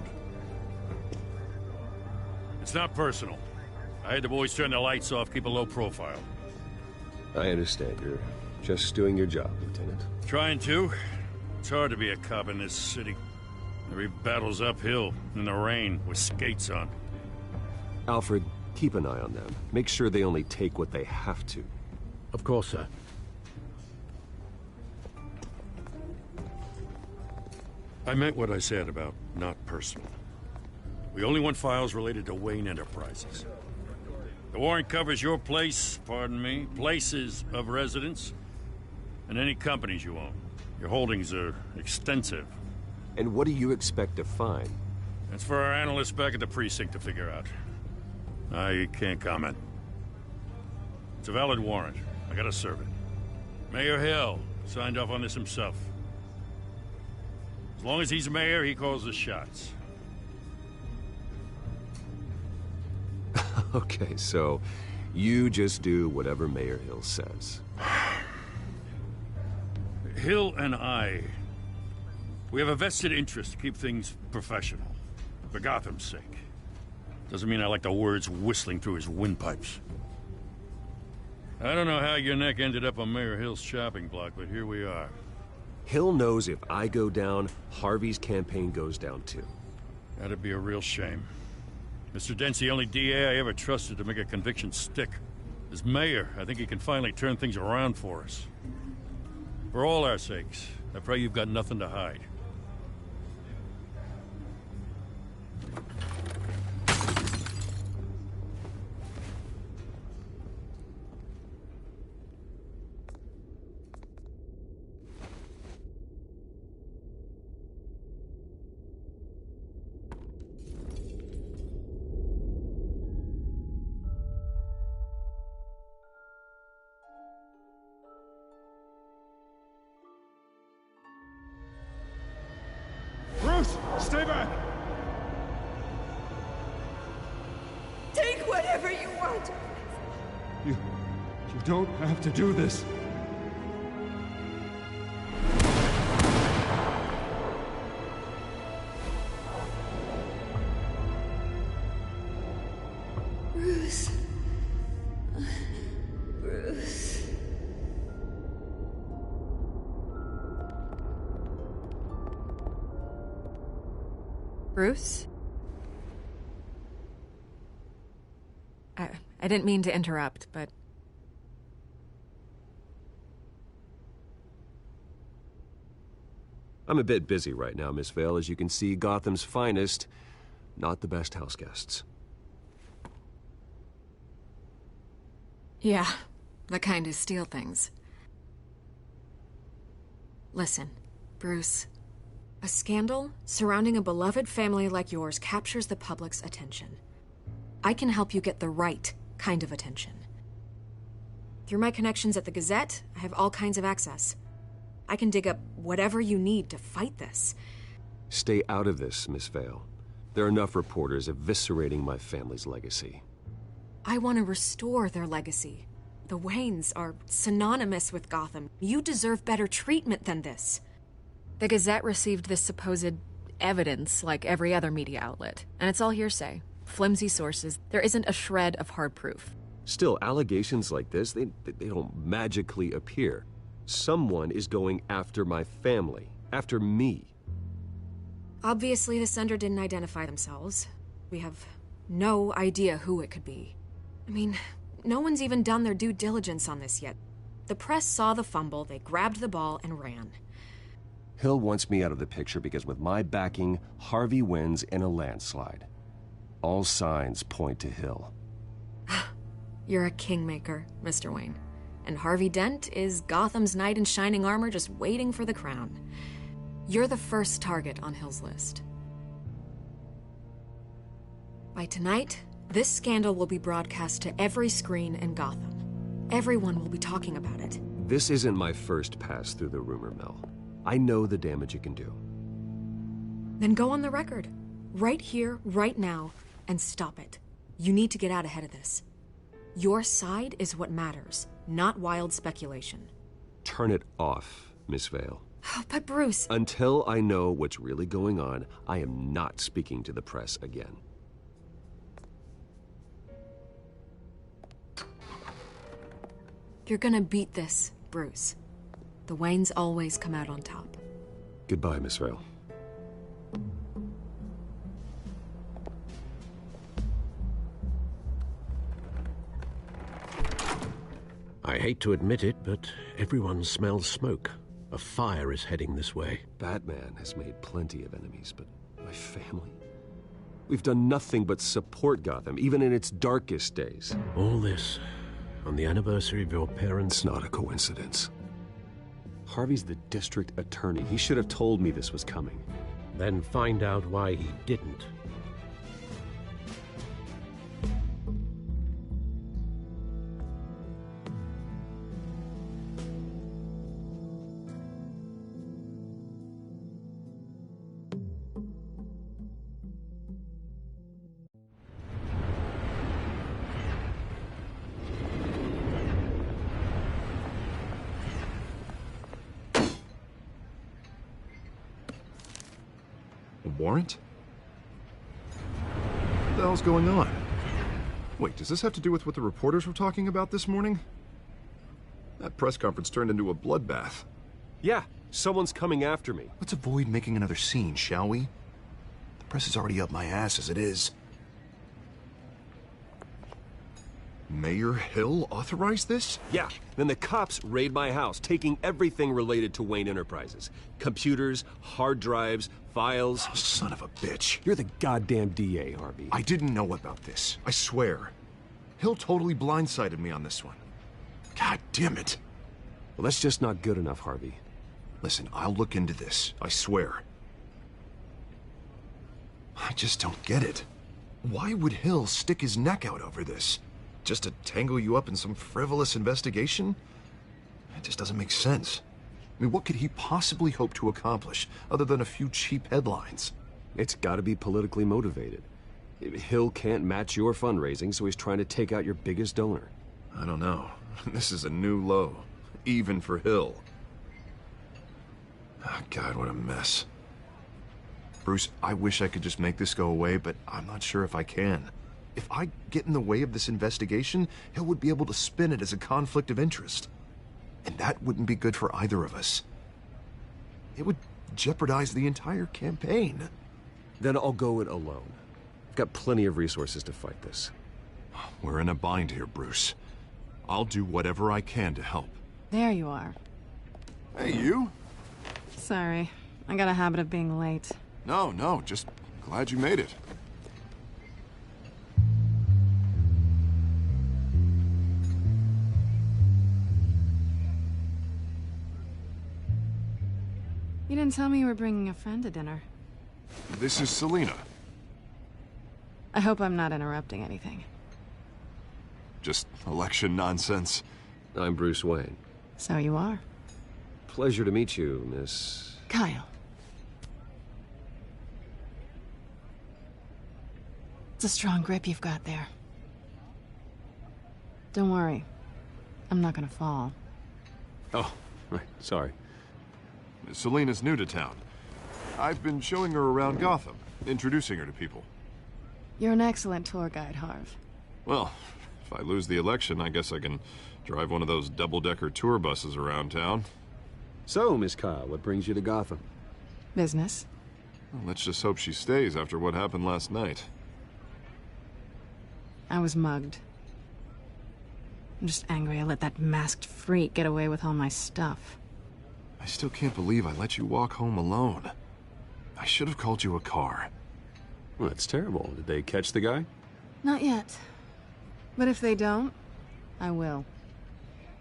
It's not personal. I had the boys turn the lights off, keep a low profile. I understand. You're just doing your job, Lieutenant. Trying to. It's hard to be a cop in this city. Every battle's uphill, in the rain, with skates on. Alfred, keep an eye on them. Make sure they only take what they have to. Of course, sir. I meant what I said about not personal. We only want files related to Wayne Enterprises. The warrant covers your place, pardon me, places of residence, and any companies you own. Your holdings are extensive. And what do you expect to find? That's for our analysts back at the precinct to figure out. I can't comment. It's a valid warrant. I gotta serve it. Mayor Hill signed off on this himself. As long as he's mayor, he calls the shots. Okay, so you just do whatever Mayor Hill says. Hill and we have a vested interest to keep things professional. For Gotham's sake. Doesn't mean I like the words whistling through his windpipes. I don't know how your neck ended up on Mayor Hill's chopping block, but here we are. Hill knows if I go down, Harvey's campaign goes down too. That'd be a real shame. Mr. Dent's the only DA I ever trusted to make a conviction stick. As mayor, I think he can finally turn things around for us. For all our sakes, I pray you've got nothing to hide. Bruce, stay back! Take whatever you want. You don't have to do this. Bruce. Bruce. Bruce? I didn't mean to interrupt, but... I'm a bit busy right now, Miss Vale. As you can see, Gotham's finest, not the best house guests. Yeah, the kind who steal things. Listen, Bruce. A scandal surrounding a beloved family like yours captures the public's attention. I can help you get the right kind of attention. Through my connections at the Gazette, I have all kinds of access. I can dig up whatever you need to fight this. Stay out of this, Miss Vale. There are enough reporters eviscerating my family's legacy. I want to restore their legacy. The Waynes are synonymous with Gotham. You deserve better treatment than this. The Gazette received this supposed evidence like every other media outlet, and it's all hearsay. Flimsy sources. There isn't a shred of hard proof. Still, allegations like this, they don't magically appear. Someone is going after my family, after me. Obviously, the sender didn't identify themselves. We have no idea who it could be. I mean, no one's even done their due diligence on this yet. The press saw the fumble, they grabbed the ball and ran. Hill wants me out of the picture because with my backing, Harvey wins in a landslide. All signs point to Hill. You're a kingmaker, Mr. Wayne. and Harvey Dent is Gotham's knight in shining armor just waiting for the crown. You're the first target on Hill's list. By tonight, this scandal will be broadcast to every screen in Gotham. Everyone will be talking about it. This isn't my first pass through the rumor mill. I know the damage it can do. Then go on the record. Right here, right now, and stop it. You need to get out ahead of this. Your side is what matters, not wild speculation. Turn it off, Miss Vale. Oh, but Bruce... Until I know what's really going on, I am not speaking to the press again. You're gonna beat this, Bruce. The Waynes always come out on top. Goodbye, Miss Vale. I hate to admit it, but everyone smells smoke. A fire is heading this way. Batman has made plenty of enemies, but my family? We've done nothing but support Gotham, even in its darkest days. All this on the anniversary of your parents'... It's not a coincidence. Harvey's the district attorney. He should have told me this was coming. Then find out why he didn't. Warrant? What the hell's going on? Wait, does this have to do with what the reporters were talking about this morning? That press conference turned into a bloodbath. Yeah, someone's coming after me. Let's avoid making another scene, shall we? The press is already up my ass as it is. Mayor Hill authorized this? Yeah, then the cops raid my house, taking everything related to Wayne Enterprises. Computers, hard drives, files. Oh, son of a bitch. You're the goddamn DA, Harvey. I didn't know about this. I swear. Hill totally blindsided me on this one. God damn it. Well, that's just not good enough, Harvey. Listen, I'll look into this. I swear. I just don't get it. Why would Hill stick his neck out over this? Just to tangle you up in some frivolous investigation? It just doesn't make sense. I mean, what could he possibly hope to accomplish other than a few cheap headlines? It's gotta be politically motivated. Hill can't match your fundraising, so he's trying to take out your biggest donor. I don't know. This is a new low, even for Hill. Oh, God, what a mess. Bruce, I wish I could just make this go away, but I'm not sure if I can. If I get in the way of this investigation, Hill would be able to spin it as a conflict of interest. And that wouldn't be good for either of us. It would jeopardize the entire campaign. Then I'll go it alone. I've got plenty of resources to fight this. We're in a bind here, Bruce. I'll do whatever I can to help. There you are. Hey, you? Sorry. I got a habit of being late. No, just glad you made it. You didn't tell me you were bringing a friend to dinner. This is Selina. I hope I'm not interrupting anything. Just election nonsense. I'm Bruce Wayne. So you are. Pleasure to meet you, Miss... Kyle. It's a strong grip you've got there. Don't worry. I'm not gonna fall. Oh, right. Sorry. Selina's new to town. I've been showing her around Gotham, introducing her to people. You're an excellent tour guide, Harv. Well, if I lose the election, I guess I can drive one of those double-decker tour buses around town. So, Miss Kyle, what brings you to Gotham? Business. Well, let's just hope she stays after what happened last night. I was mugged. I'm just angry I let that masked freak get away with all my stuff. I still can't believe I let you walk home alone. I should have called you a car. Well, that's terrible. Did they catch the guy? Not yet. But if they don't, I will.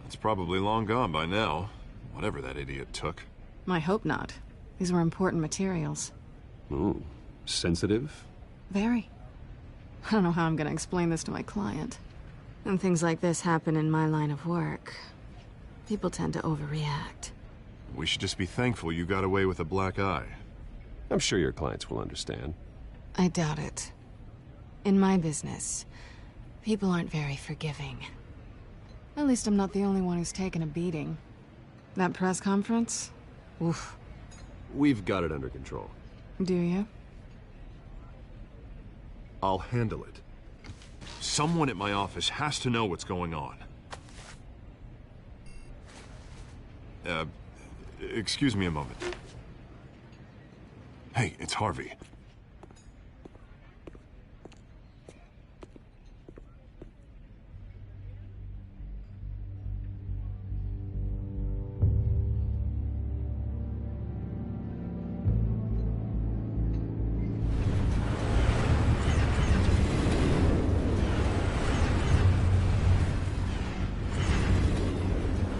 It's probably long gone by now. Whatever that idiot took. I hope not. These were important materials. Ooh, sensitive? Very. I don't know how I'm gonna explain this to my client. When things like this happen in my line of work, people tend to overreact. We should just be thankful you got away with a black eye. I'm sure your clients will understand. I doubt it. In my business, people aren't very forgiving. At least I'm not the only one who's taken a beating. That press conference? Oof. We've got it under control. Do you? I'll handle it. Someone at my office has to know what's going on. Excuse me a moment. Hey, it's Harvey.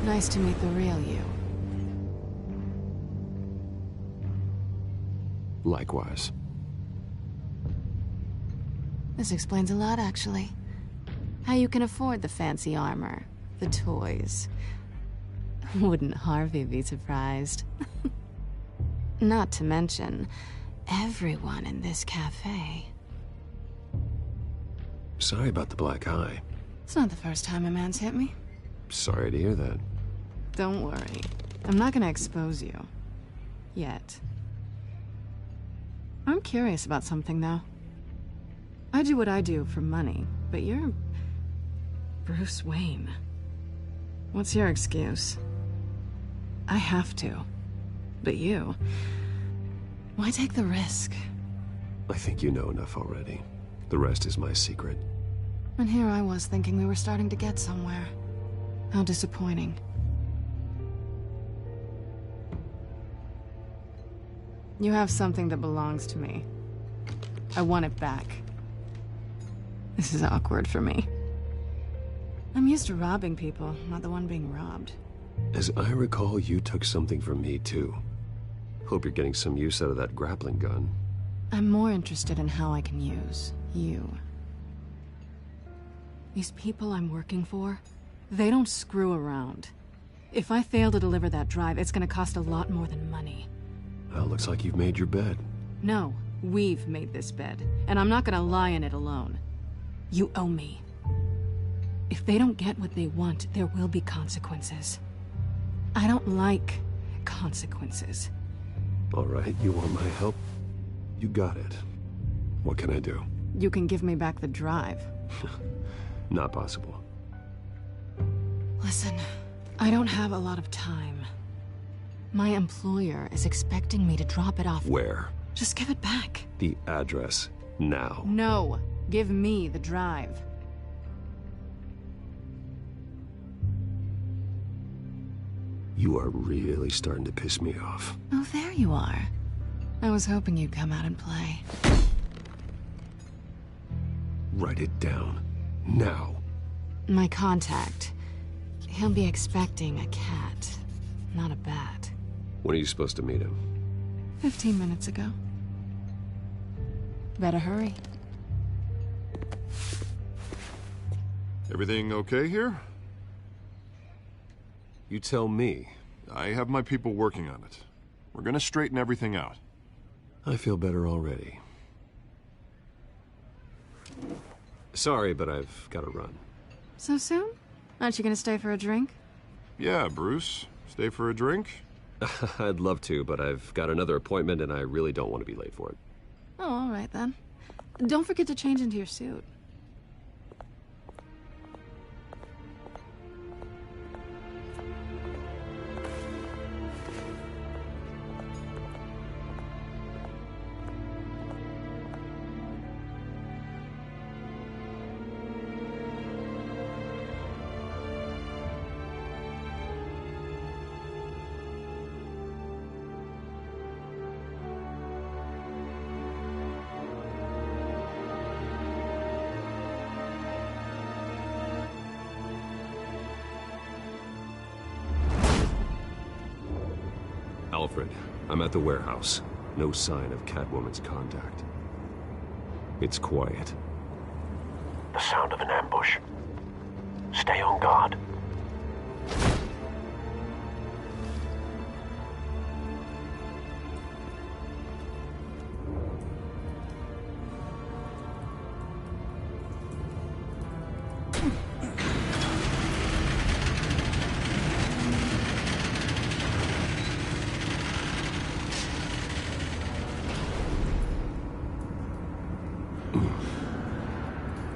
Nice to meet the real you. Likewise. This explains a lot, actually. How you can afford the fancy armor, the toys. Wouldn't Harvey be surprised? Not to mention, everyone in this cafe. Sorry about the black eye. It's not the first time a man's hit me. Sorry to hear that. Don't worry. I'm not gonna expose you. Yet. I'm curious about something, though. I do what I do for money, but you're... Bruce Wayne. What's your excuse? I have to. But you... Why take the risk? I think you know enough already. The rest is my secret. And here I was thinking we were starting to get somewhere. How disappointing. You have something that belongs to me. I want it back. This is awkward for me. I'm used to robbing people, not the one being robbed. As I recall, you took something from me, too. Hope you're getting some use out of that grappling gun. I'm more interested in how I can use you. These people I'm working for, they don't screw around. If I fail to deliver that drive, it's gonna cost a lot more than money. Well, looks like you've made your bed. No, we've made this bed, and I'm not gonna lie in it alone. You owe me. If they don't get what they want, there will be consequences. I don't like consequences. All right, you want my help? You got it. What can I do? You can give me back the drive. Not possible. Listen, I don't have a lot of time. My employer is expecting me to drop it off. Where? Just give it back. The address. Now. No. Give me the drive. You are really starting to piss me off. Oh, there you are. I was hoping you'd come out and play. Write it down. Now. My contact. He'll be expecting a cat, not a bat. When are you supposed to meet him? 15 minutes ago. Better hurry. Everything okay here? You tell me. I have my people working on it. We're gonna straighten everything out. I feel better already. Sorry, but I've got to run. So soon? Aren't you gonna stay for a drink? Yeah, Bruce. Stay for a drink? I'd love to, but I've got another appointment and I really don't want to be late for it. Oh, all right then. Don't forget to change into your suit. Alfred, I'm at the warehouse. No sign of Catwoman's contact. It's quiet. The sound of an ambush. Stay on guard.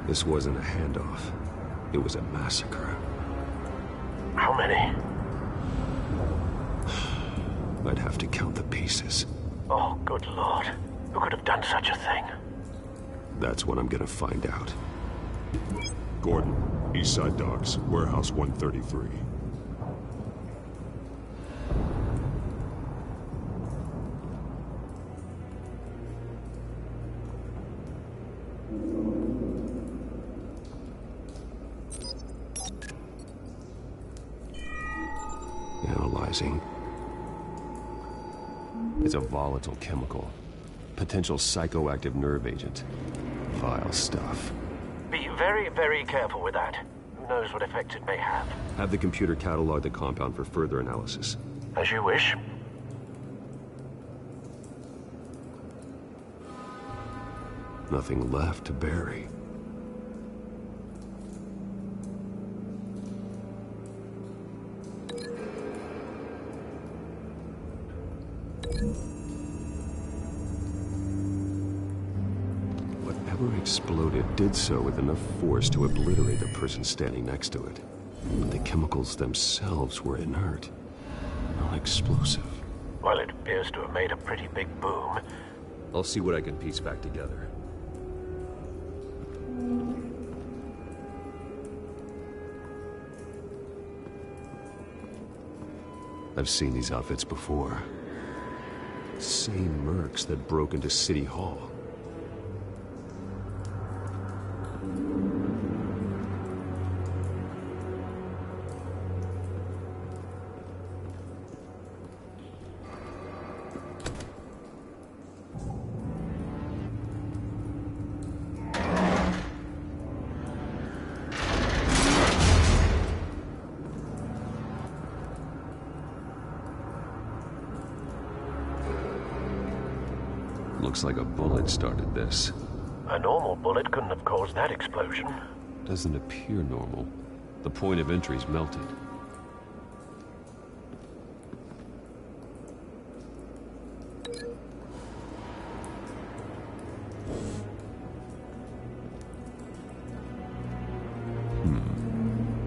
This wasn't a handoff. It was a massacre. How many? I'd have to count the pieces. Oh, good lord. Who could have done such a thing? That's what I'm gonna find out. Gordon, Eastside Docks, Warehouse 133. Analyzing. It's a volatile chemical. Potential psychoactive nerve agent. Vile stuff. Be very, very careful with that. Who knows what effect it may have. Have the computer catalog the compound for further analysis. As you wish. Nothing left to bury. Whatever exploded did so with enough force to obliterate the person standing next to it. But the chemicals themselves were inert, not explosive. Well, it appears to have made a pretty big boom. I'll see what I can piece back together. I've seen these outfits before. Same mercs that broke into City Hall. Looks like a bullet started this. A normal bullet couldn't have caused that explosion. Doesn't appear normal. The point of entry's melted.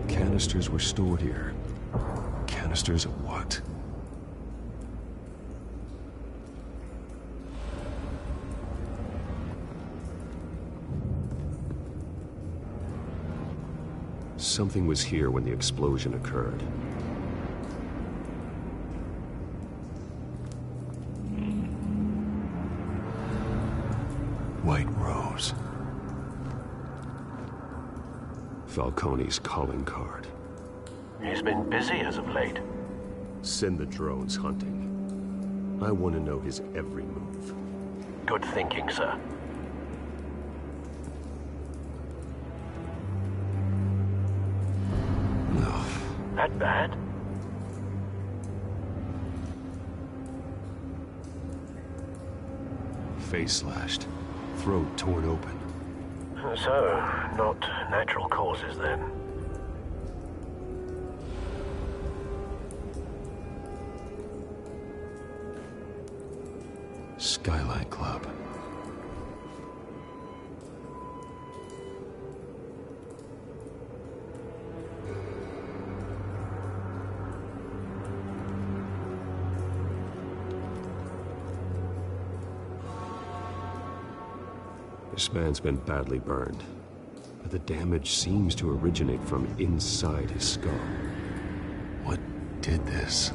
Canisters were stored here. Canisters of what? Something was here when the explosion occurred. White Rose. Falcone's calling card. He's been busy as of late. Send the drones hunting. I want to know his every move. Good thinking, sir. That bad? Face slashed. Throat torn open. So, not natural causes then. Skyline Club. This man's been badly burned, but the damage seems to originate from inside his skull. What did this?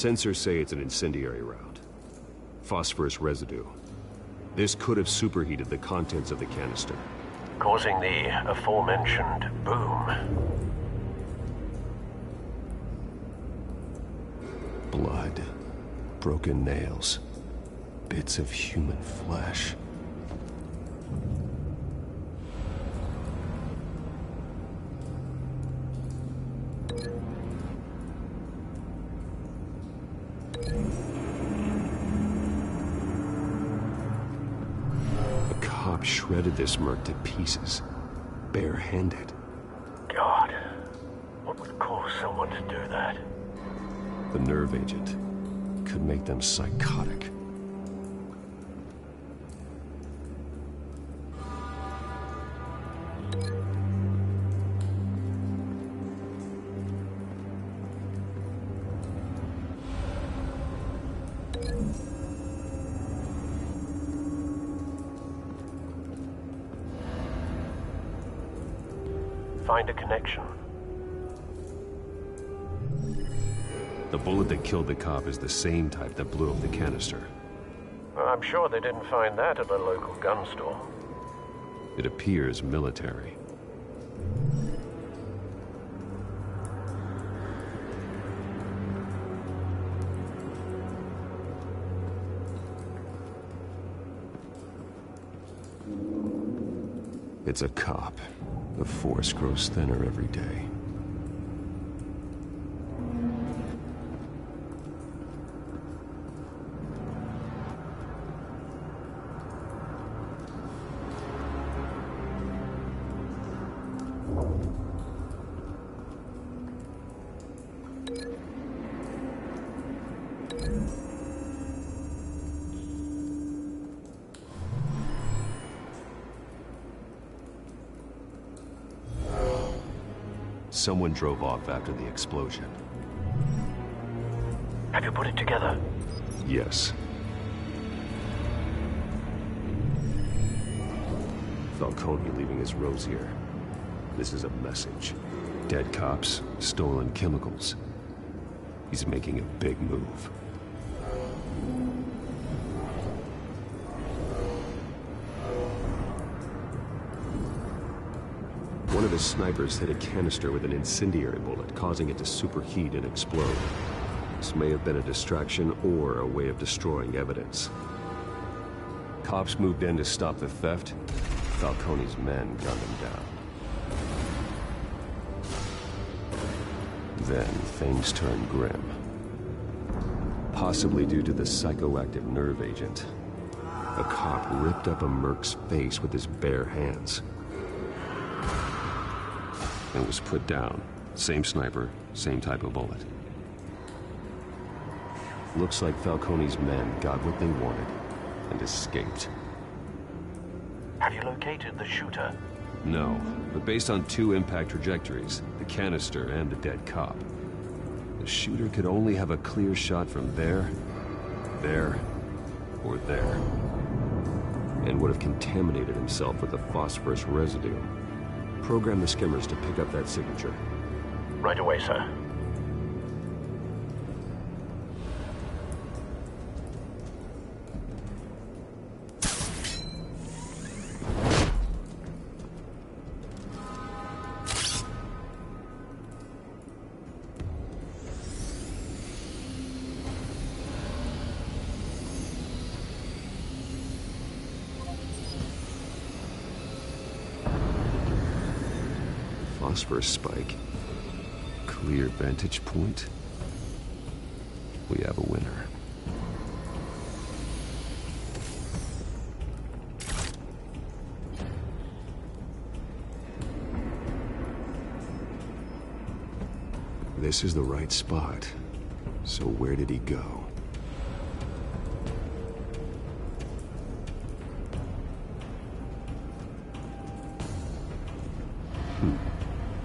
Sensors say it's an incendiary round. Phosphorus residue. This could have superheated the contents of the canister, causing the aforementioned boom. Blood, broken nails, bits of human flesh. Shredded this merc to pieces, barehanded. God, what would cause someone to do that? The nerve agent could make them psychotic. Find a connection. The bullet that killed the cop is the same type that blew up the canister. I'm sure they didn't find that at a local gun store. It appears military. It's a cop. The force grows thinner every day. Someone drove off after the explosion. Have you put it together? Yes. Falcone leaving his rosier. This is a message. Dead cops, stolen chemicals. He's making a big move. One of his snipers hit a canister with an incendiary bullet, causing it to superheat and explode. This may have been a distraction or a way of destroying evidence. Cops moved in to stop the theft. Falcone's men gunned him down. Then things turned grim. Possibly due to the psychoactive nerve agent. A cop ripped up a merc's face with his bare hands. And was put down. Same sniper, same type of bullet. Looks like Falcone's men got what they wanted and escaped. Have you located the shooter? No, but based on two impact trajectories, the canister and the dead cop, the shooter could only have a clear shot from there, or there, and would have contaminated himself with the phosphorus residue. Program the skimmers to pick up that signature. Right away, sir. Phosphorus spike. Clear vantage point. We have a winner. This is the right spot. So where did he go?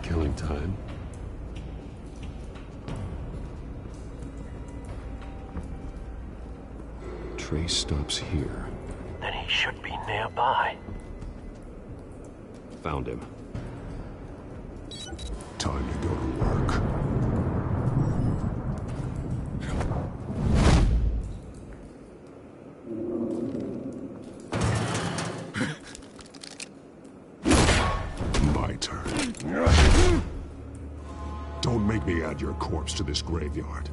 Killing time. Trace stops here. Then he should be nearby. Found him. Time to go to work. brought your corpse to this graveyard?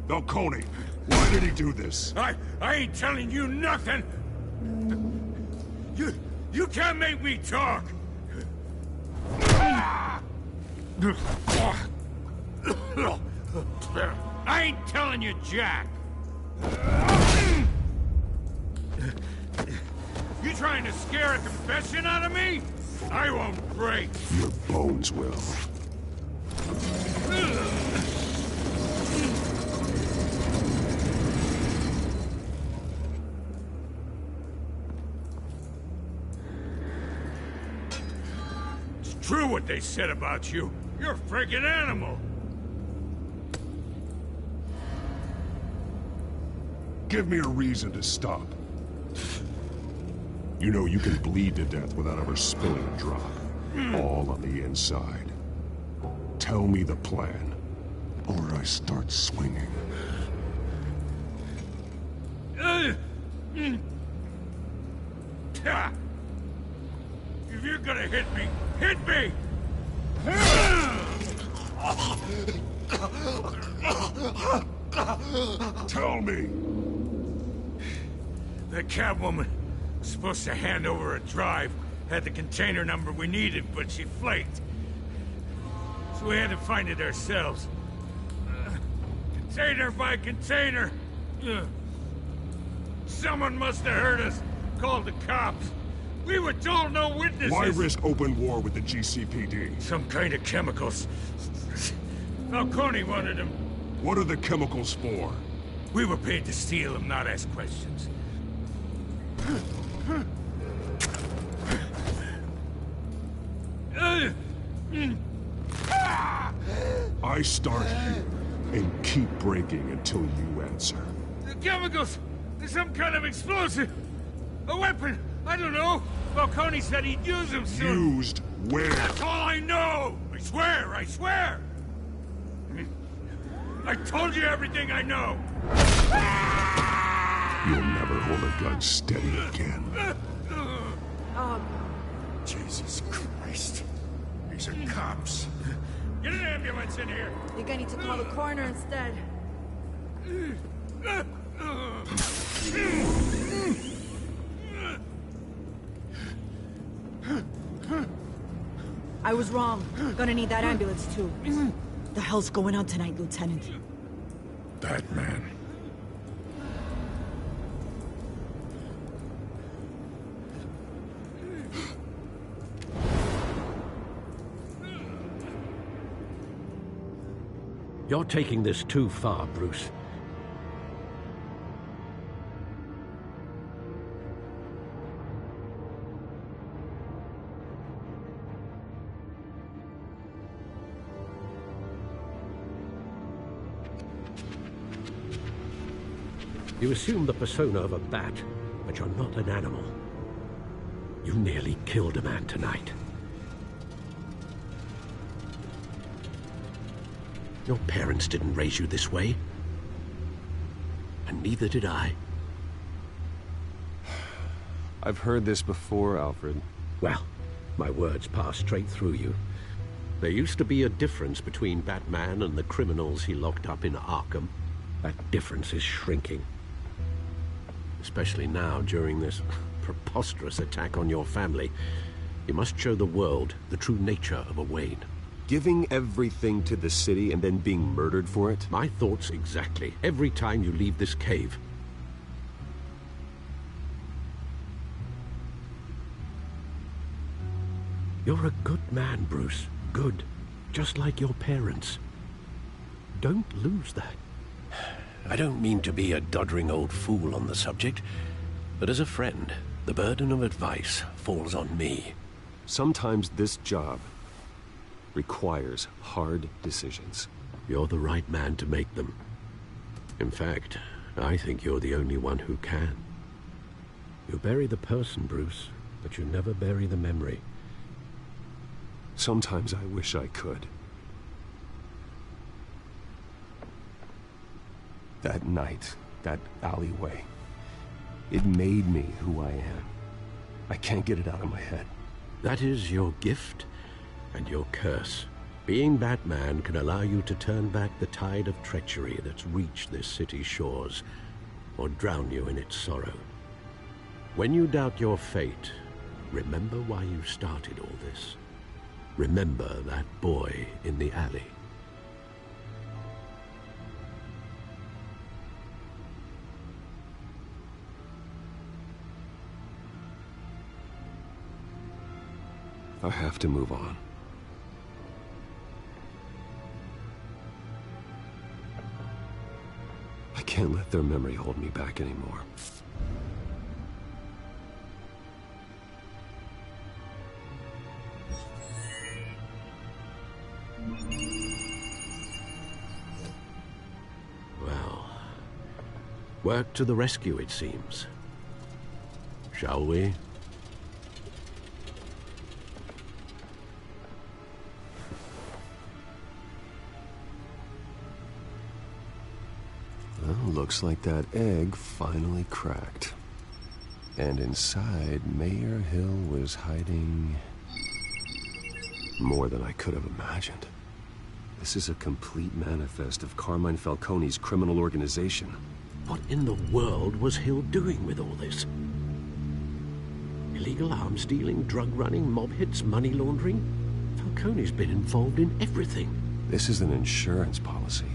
Falcone, why did he do this? I ain't telling you nothing! You can't make me talk! I ain't telling you, Jack! You trying to scare a confession out of me? I won't break! Your bones will. It's true what they said about you. You're a freaking animal! Give me a reason to stop. You know you can bleed to death without ever spilling a drop. All on the inside. Tell me the plan, or I start swinging. If you're gonna hit me, hit me! Tell me! The Catwoman was supposed to hand over a drive, had the container number we needed, but she flaked. So we had to find it ourselves. Container by container. Someone must have heard us, called the cops. We were told no witnesses. Why risk open war with the GCPD? Some kind of chemicals. Falcone wanted them. What are the chemicals for? We were paid to steal them, not ask questions. I start here and keep breaking until you answer. The chemicals! There's some kind of explosive! A weapon! I don't know! Falcone said he'd use them soon! Used where? That's all I know! I swear! I swear! I told you everything I know! You'll never hold a gun steady again. Jesus Christ. These are cops. Get an ambulance in here! You're gonna need to call the coroner instead. I was wrong. Gonna need that ambulance too. The hell's going on tonight, Lieutenant? Batman. You're taking this too far, Bruce. You assume the persona of a bat, but you're not an animal. You nearly killed a man tonight. Your parents didn't raise you this way. And neither did I. I've heard this before, Alfred. Well, my words pass straight through you. There used to be a difference between Batman and the criminals he locked up in Arkham. That difference is shrinking. Especially now, during this preposterous attack on your family. You must show the world the true nature of a Wayne. Giving everything to the city and then being murdered for it? My thoughts exactly. Every time you leave this cave. You're a good man, Bruce. Good. Just like your parents. Don't lose that. I don't mean to be a doddering old fool on the subject, but as a friend, the burden of advice falls on me. Sometimes this job requires hard decisions. You're the right man to make them. In fact, I think you're the only one who can. You bury the person, Bruce, but you never bury the memory. Sometimes I wish I could. That night, that alleyway, it made me who I am. I can't get it out of my head. That is your gift and your curse. Being Batman can allow you to turn back the tide of treachery that's reached this city's shores, or drown you in its sorrow. When you doubt your fate, remember why you started all this. Remember that boy in the alley. I have to move on. I can't let their memory hold me back anymore. Well, work to the rescue, it seems. Shall we? Well, looks like that egg finally cracked. And inside, Mayor Hill was hiding more than I could have imagined. This is a complete manifest of Carmine Falcone's criminal organization. What in the world was Hill doing with all this? Illegal arms dealing, drug running, mob hits, money laundering? Falcone's been involved in everything. This is an insurance policy.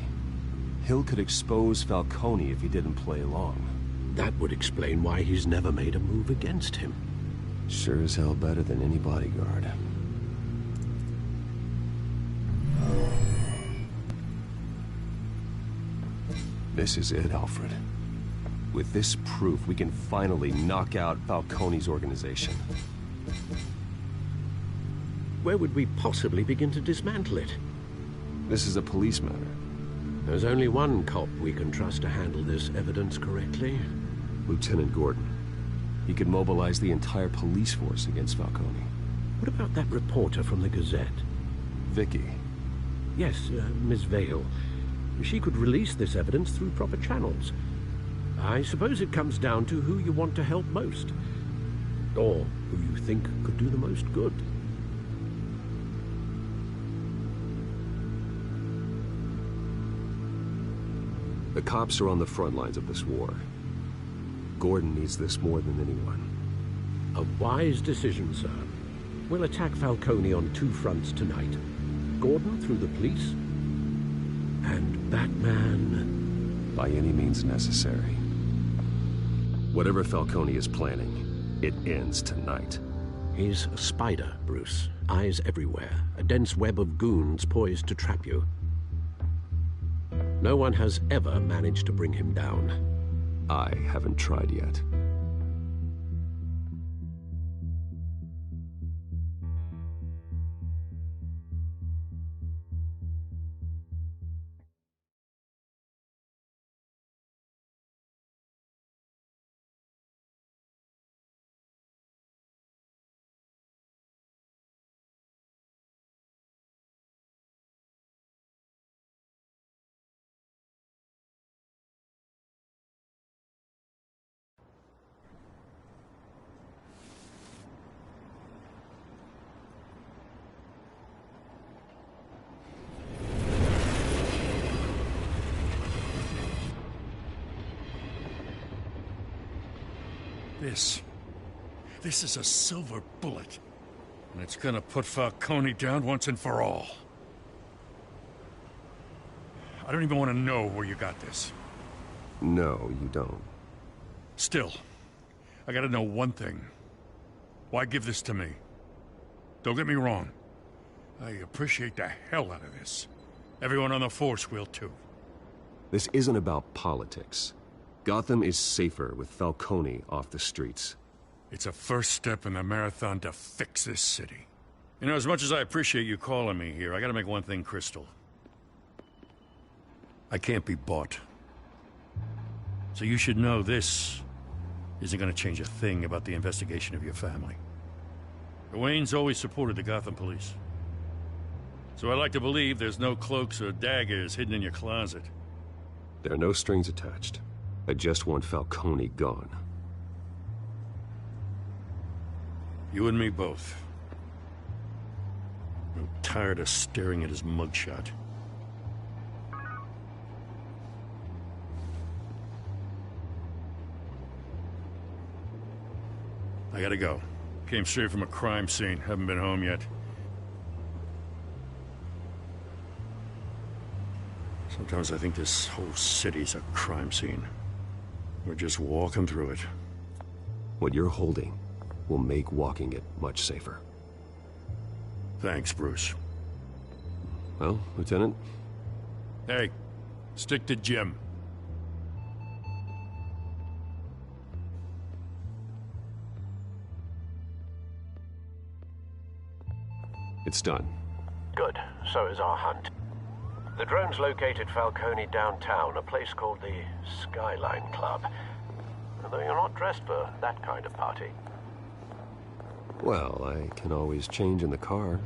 Hill could expose Falcone if he didn't play along. That would explain why he's never made a move against him. Sure as hell better than any bodyguard. This is it, Alfred. With this proof, we can finally knock out Falcone's organization. Where would we possibly begin to dismantle it? This is a police matter. There's only one cop we can trust to handle this evidence correctly. Lieutenant Gordon. He could mobilize the entire police force against Falcone. What about that reporter from the Gazette? Vicky. Yes, Miss Vale. She could release this evidence through proper channels. I suppose it comes down to who you want to help most. Or who you think could do the most good. The cops are on the front lines of this war. Gordon needs this more than anyone. A wise decision, sir. We'll attack Falcone on two fronts tonight. Gordon through the police, and Batman... by any means necessary. Whatever Falcone is planning, it ends tonight. He's a spider, Bruce. Eyes everywhere. A dense web of goons poised to trap you. No one has ever managed to bring him down. I haven't tried yet. This is a silver bullet. And it's gonna put Falcone down once and for all. I don't even want to know where you got this. No, you don't. Still, I gotta know one thing. Why give this to me? Don't get me wrong. I appreciate the hell out of this. Everyone on the force will too. This isn't about politics. Gotham is safer with Falcone off the streets. It's a first step in the marathon to fix this city. You know, as much as I appreciate you calling me here, I gotta make one thing crystal. I can't be bought. So you should know this isn't gonna change a thing about the investigation of your family. The Waynes always supported the Gotham police. So I like to believe there's no cloaks or daggers hidden in your closet. There are no strings attached. I just want Falcone gone. You and me both. I'm tired of staring at his mugshot. I gotta go. Came straight from a crime scene. Haven't been home yet. Sometimes I think this whole city's a crime scene. We're just walking through it. What you're holding will make walking it much safer. Thanks, Bruce. Well, Lieutenant? Hey, stick to Jim. It's done. Good. So is our hunt. The drone's located Falcone downtown, a place called the Skyline Club. Although you're not dressed for that kind of party. Well, I can always change in the car.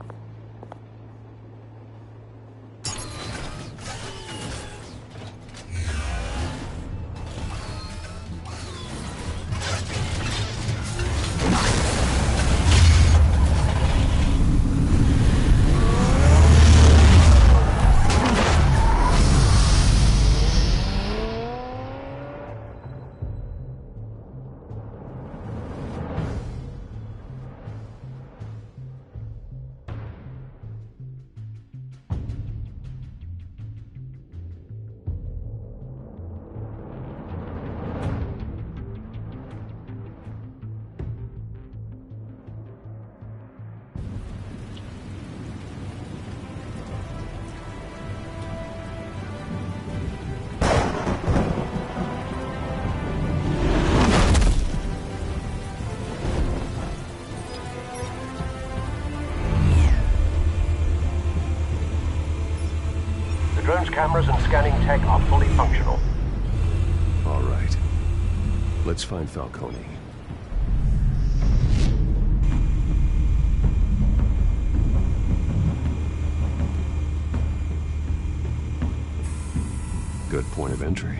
Drone's cameras and scanning tech are fully functional. All right. Let's find Falcone. Good point of entry.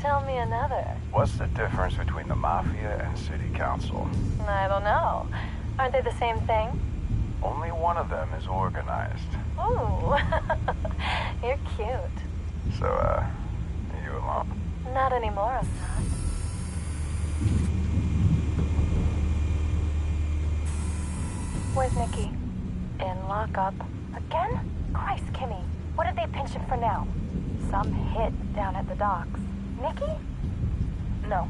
Tell me another. What's the difference between the Mafia and City Council? I don't know. Aren't they the same thing? Only one of them is organized. Ooh. You're cute. So, are you alone? Not anymore, I'm not. Where's Nikki? In lockup. Again? Christ, Kimmy. What did they pinch him for now? Some hit down at the docks. Nikki? No.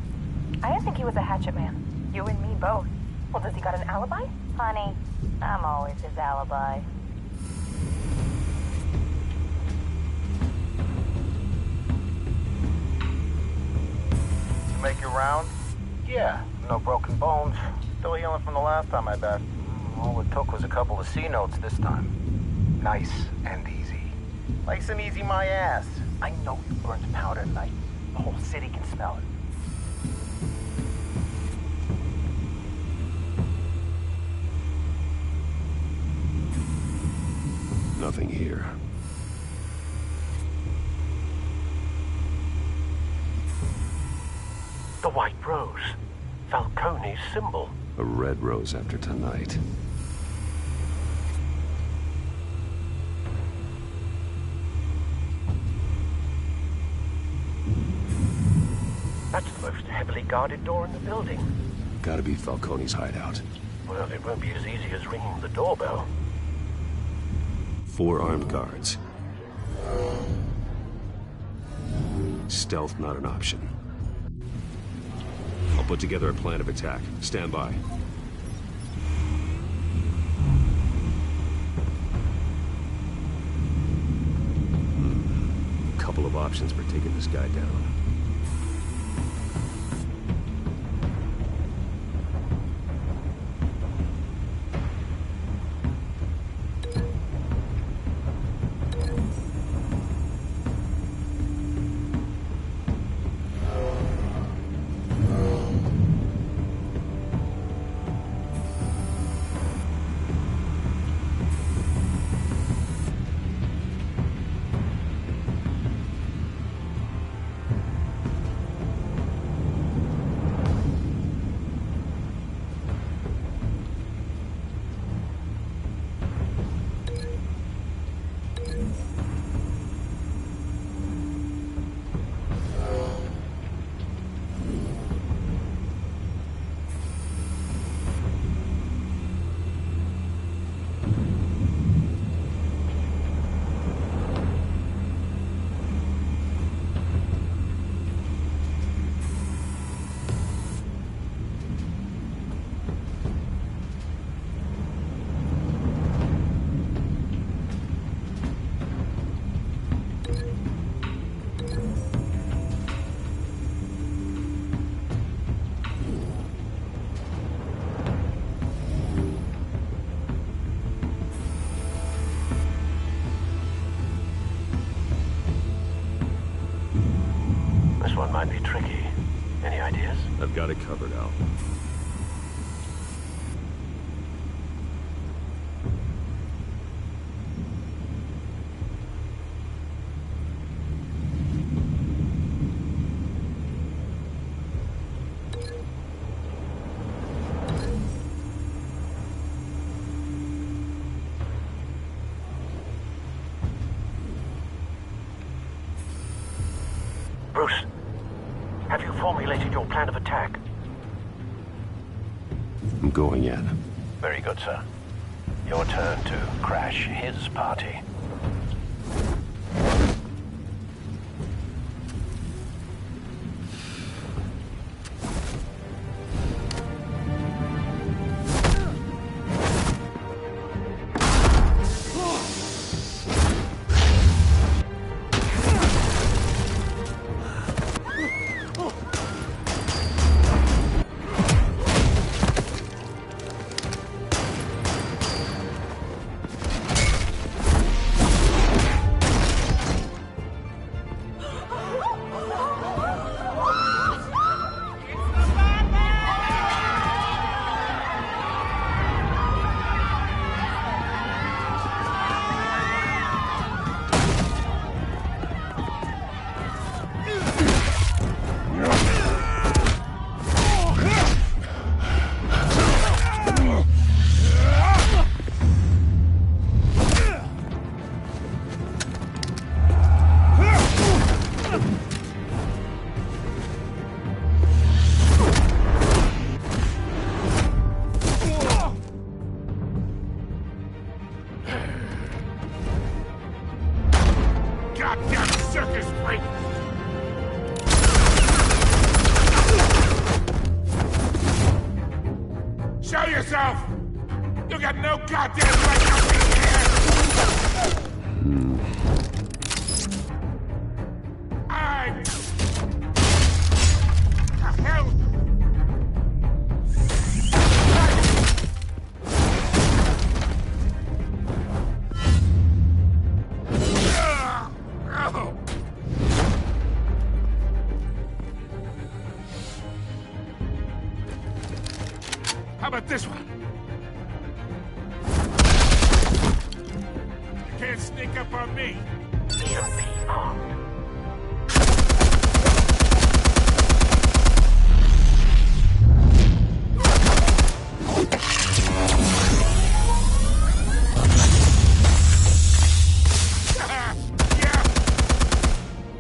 I didn't think he was a hatchet man. You and me both. Well, does he got an alibi? Honey, I'm always his alibi. Make your round? Yeah, no broken bones. Still healing from the last time, I bet. All it took was a couple of C notes this time. Nice and easy. Nice and easy, my ass. I know you burned powder tonight. The whole city can smell it. Nothing here. The white rose. Falcone's symbol. A red rose after tonight. That's the most heavily guarded door in the building. Gotta be Falcone's hideout. Well, it won't be as easy as ringing the doorbell. 4 armed guards. Stealth not an option. I'll put together a plan of attack. Stand by. Couple of options for taking this guy down. I've got it covered, Al. Bruce, have you formulated your plan of attack? I'm going in. Very good, sir. Your turn to crash his party. Goddamn circus freak! Show yourself! You got no goddamn right to be here! I... The hell? How about this one? You can't sneak up on me. Yeah.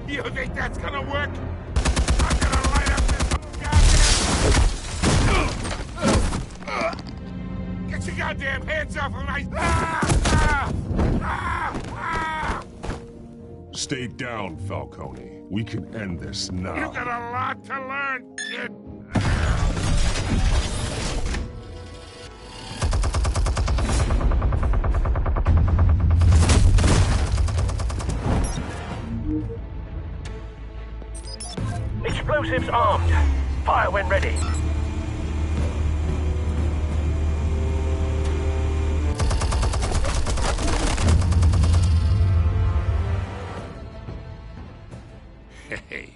You think that's gonna work? I'm gonna light up this goddamn... Get your goddamn hands off of my... Stay down, Falcone. We can end this now. You got a lot to learn, kid. Explosives armed. Fire when ready. Hey.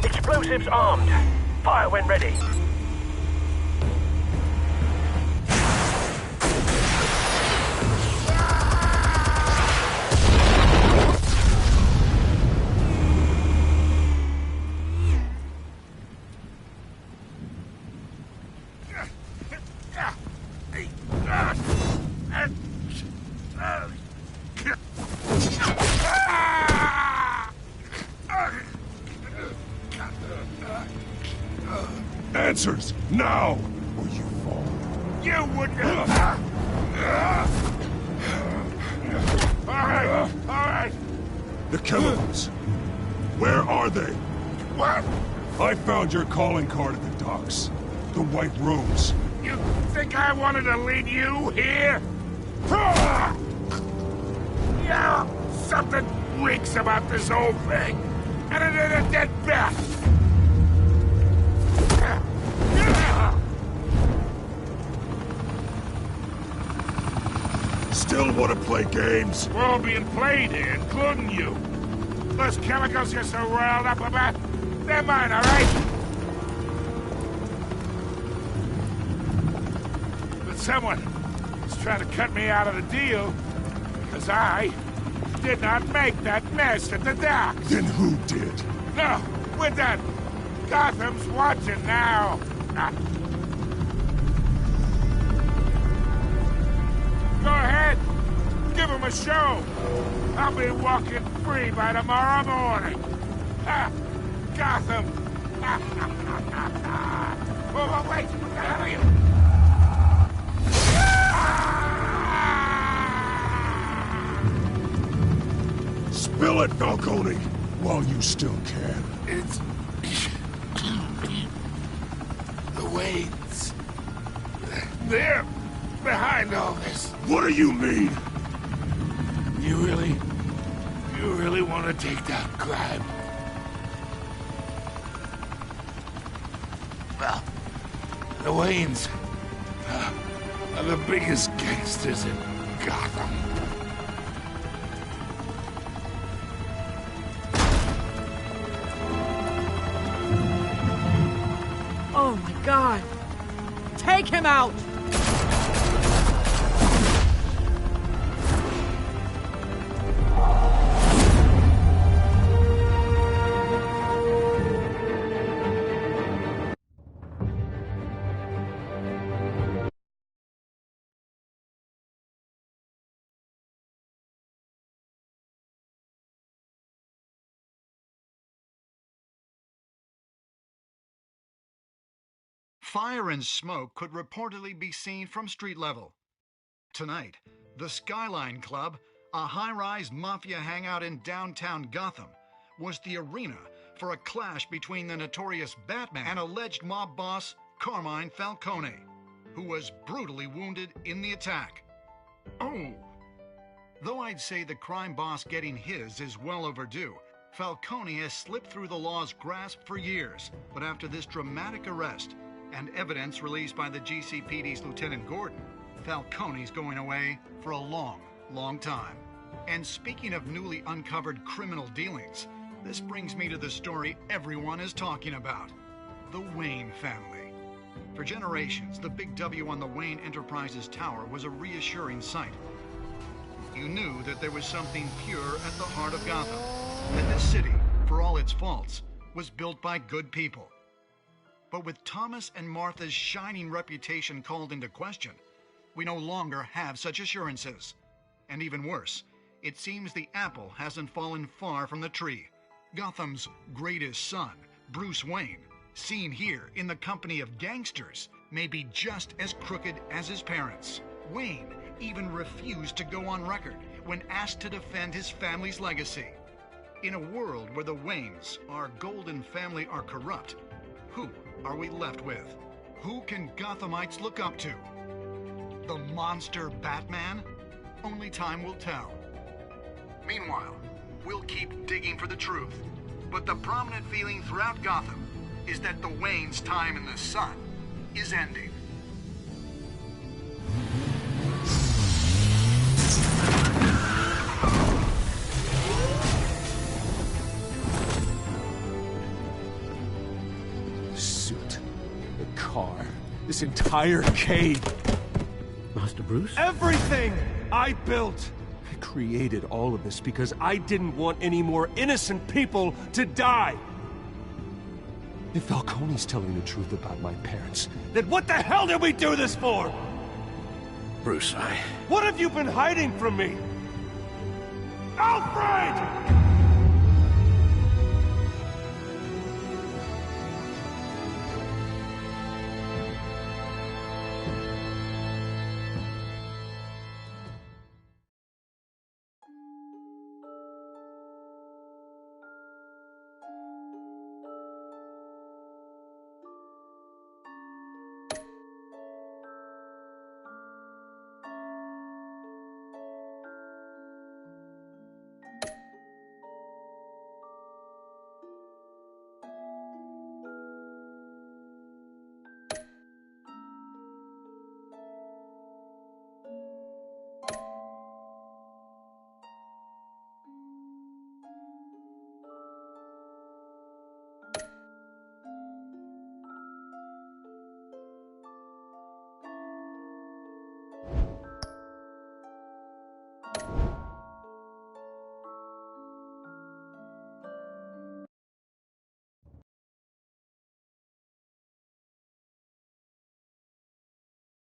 Explosives armed. Fire when ready. Answers, now! Or you fall. You wouldn't... All right. The chemicals. Where are they? What? I found your calling card at the docks. The White Rose. You think I wanted to lead you here? Yeah, something reeks about this whole thing. And it is a dead bat. still want to play games? We're all being played here, including you. Those chemicals you're so riled up about, they're mine, all right? But someone is trying to cut me out of the deal because I did not make that mess at the docks. Then who did? No, we're done. Gotham's watching now. Go ahead. Give him a show. I'll be walking free by tomorrow morning. Gotham. Oh, wait. What the hell are you? Spill it, Falcone, while you still can. It's... the Waynes. They're behind all this. What do you mean? You really want to take down crime? Well, the Waynes are the biggest gangsters in Gotham. Oh my God! Take him out! Fire and smoke could reportedly be seen from street level. Tonight, the Skyline Club, a high-rise mafia hangout in downtown Gotham, was the arena for a clash between the notorious Batman and alleged mob boss Carmine Falcone, who was brutally wounded in the attack. Oh! Though I'd say the crime boss getting his is well overdue, Falcone has slipped through the law's grasp for years, but after this dramatic arrest, and evidence released by the GCPD's Lieutenant Gordon, Falcone's going away for a long, long time. And speaking of newly uncovered criminal dealings, this brings me to the story everyone is talking about. The Wayne family. For generations, the big W on the Wayne Enterprises Tower was a reassuring sight. You knew that there was something pure at the heart of Gotham, that this city, for all its faults, was built by good people. But with Thomas and Martha's shining reputation called into question, we no longer have such assurances. And even worse, it seems the apple hasn't fallen far from the tree. Gotham's greatest son, Bruce Wayne, seen here in the company of gangsters, may be just as crooked as his parents. Wayne even refused to go on record when asked to defend his family's legacy. In a world where the Waynes, our golden family, are corrupt, who are we left with? Who can Gothamites look up to? The monster Batman? Only time will tell. Meanwhile, we'll keep digging for the truth. But the prominent feeling throughout Gotham is that the Waynes' time in the sun is ending. This entire cave. Master Bruce? Everything I built. I created all of this because I didn't want any more innocent people to die. If Falcone's telling the truth about my parents, then what the hell did we do this for? Bruce, What have you been hiding from me? Alfred!